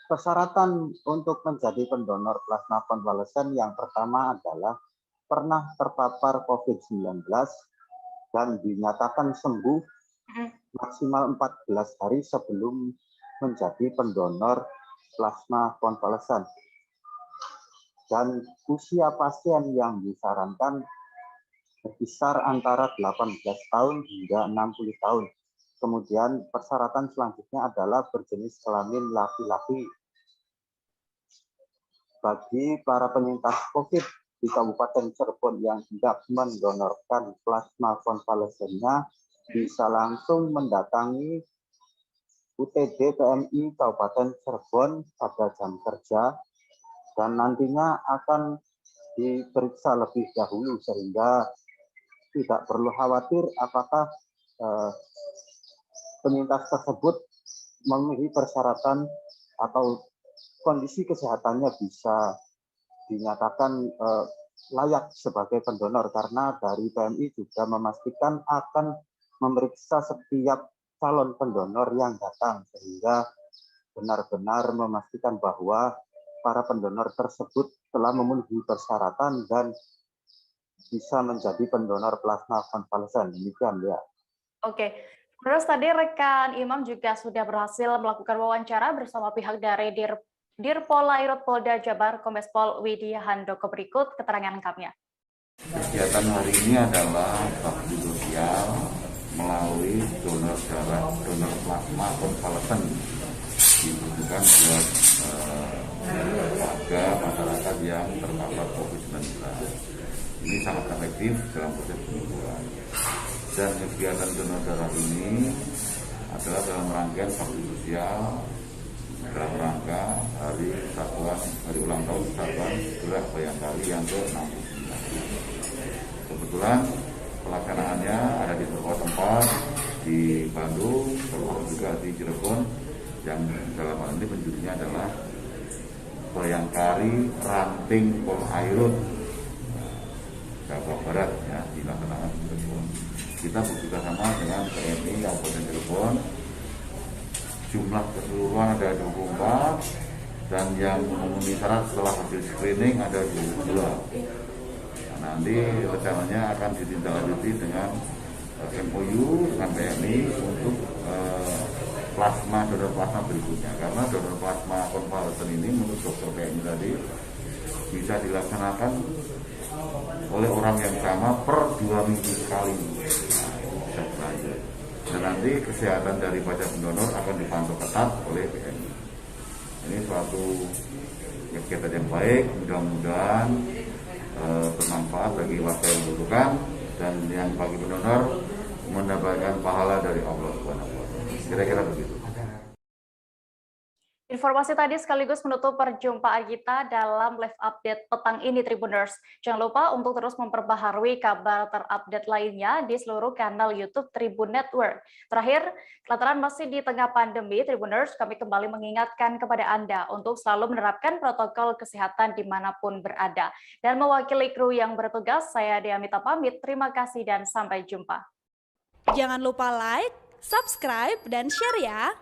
persyaratan untuk menjadi pendonor plasma konvalesen yang pertama adalah pernah terpapar COVID-19 dan dinyatakan sembuh maksimal 14 hari sebelum menjadi pendonor plasma konvalesen. Dan usia pasien yang disarankan berkisar antara 18 tahun hingga 60 tahun. Kemudian persyaratan selanjutnya adalah berjenis kelamin laki-laki. Bagi para penyintas COVID di Kabupaten Cirebon yang hendak mendonorkan plasma konvalesennya, bisa langsung mendatangi UTD PMI Kabupaten Cirebon pada jam kerja, dan nantinya akan diperiksa lebih dahulu sehingga tidak perlu khawatir apakah penyintas tersebut memenuhi persyaratan atau kondisi kesehatannya bisa dinyatakan layak sebagai pendonor, karena dari PMI juga memastikan akan memeriksa setiap calon pendonor yang datang sehingga benar-benar memastikan bahwa para pendonor tersebut telah memenuhi persyaratan dan bisa menjadi pendonor plasma konvalesen. Demikian ya. Oke. Terus tadi rekan Imam juga sudah berhasil melakukan wawancara bersama pihak dari Dirpolairut Polda Jabar, Kombes Pol Widya Handoko. Berikut keterangan lengkapnya. Kegiatan hari ini adalah bakti sosial melalui donor darah, donor plasma konvalesen dibutuhkan buat warga masyarakat yang terpapar COVID-19. Ini sangat efektif dalam proses penyembuhan. Dan kegiatan donor darah ini adalah dalam rangkaian bakti sosial dalam rangka hari ulang tahun Persatuan Gerak Bayangkari yang ke-69. Kebetulan pelaksanaannya ada di beberapa tempat di Bandung, termasuk juga di Cirebon, yang dalam hal ini penjurinya adalah Bayangkari Ranting Polairut Jawa Barat ya, dilaksanakan di Cirebon. Kita bekerja sama dengan PMI Kabupaten Cirebon. Jumlah keseluruhan ada 24 dan yang memenuhi syarat setelah hasil screening ada 22. Nah, nanti rencananya akan ditindaklanjuti dengan MOU dengan PMI untuk donor plasma berikutnya, karena donor plasma konvalesen ini menurut dokter PMI tadi bisa dilaksanakan oleh orang yang sama per 2 minggu sekali. Bisa berlanjut. Dan nanti kesehatan daripada pendonor akan dipantau ketat oleh PMI. Ini suatu kegiatan yang baik, mudah-mudahan bermanfaat bagi warga yang membutuhkan dan yang bagi pendonor mendapatkan pahala dari Allah Subhanahu wa Ta'ala. Kira-kira begitu. Informasi tadi sekaligus menutup perjumpaan kita dalam live update petang ini Tribuners. Jangan lupa untuk terus memperbaharui kabar terupdate lainnya di seluruh kanal YouTube Tribun Network. Terakhir, lantaran masih di tengah pandemi Tribuners, kami kembali mengingatkan kepada Anda untuk selalu menerapkan protokol kesehatan dimanapun berada. Dan mewakili kru yang bertugas, saya Dea Mita pamit. Terima kasih dan sampai jumpa. Jangan lupa like, subscribe, dan share ya.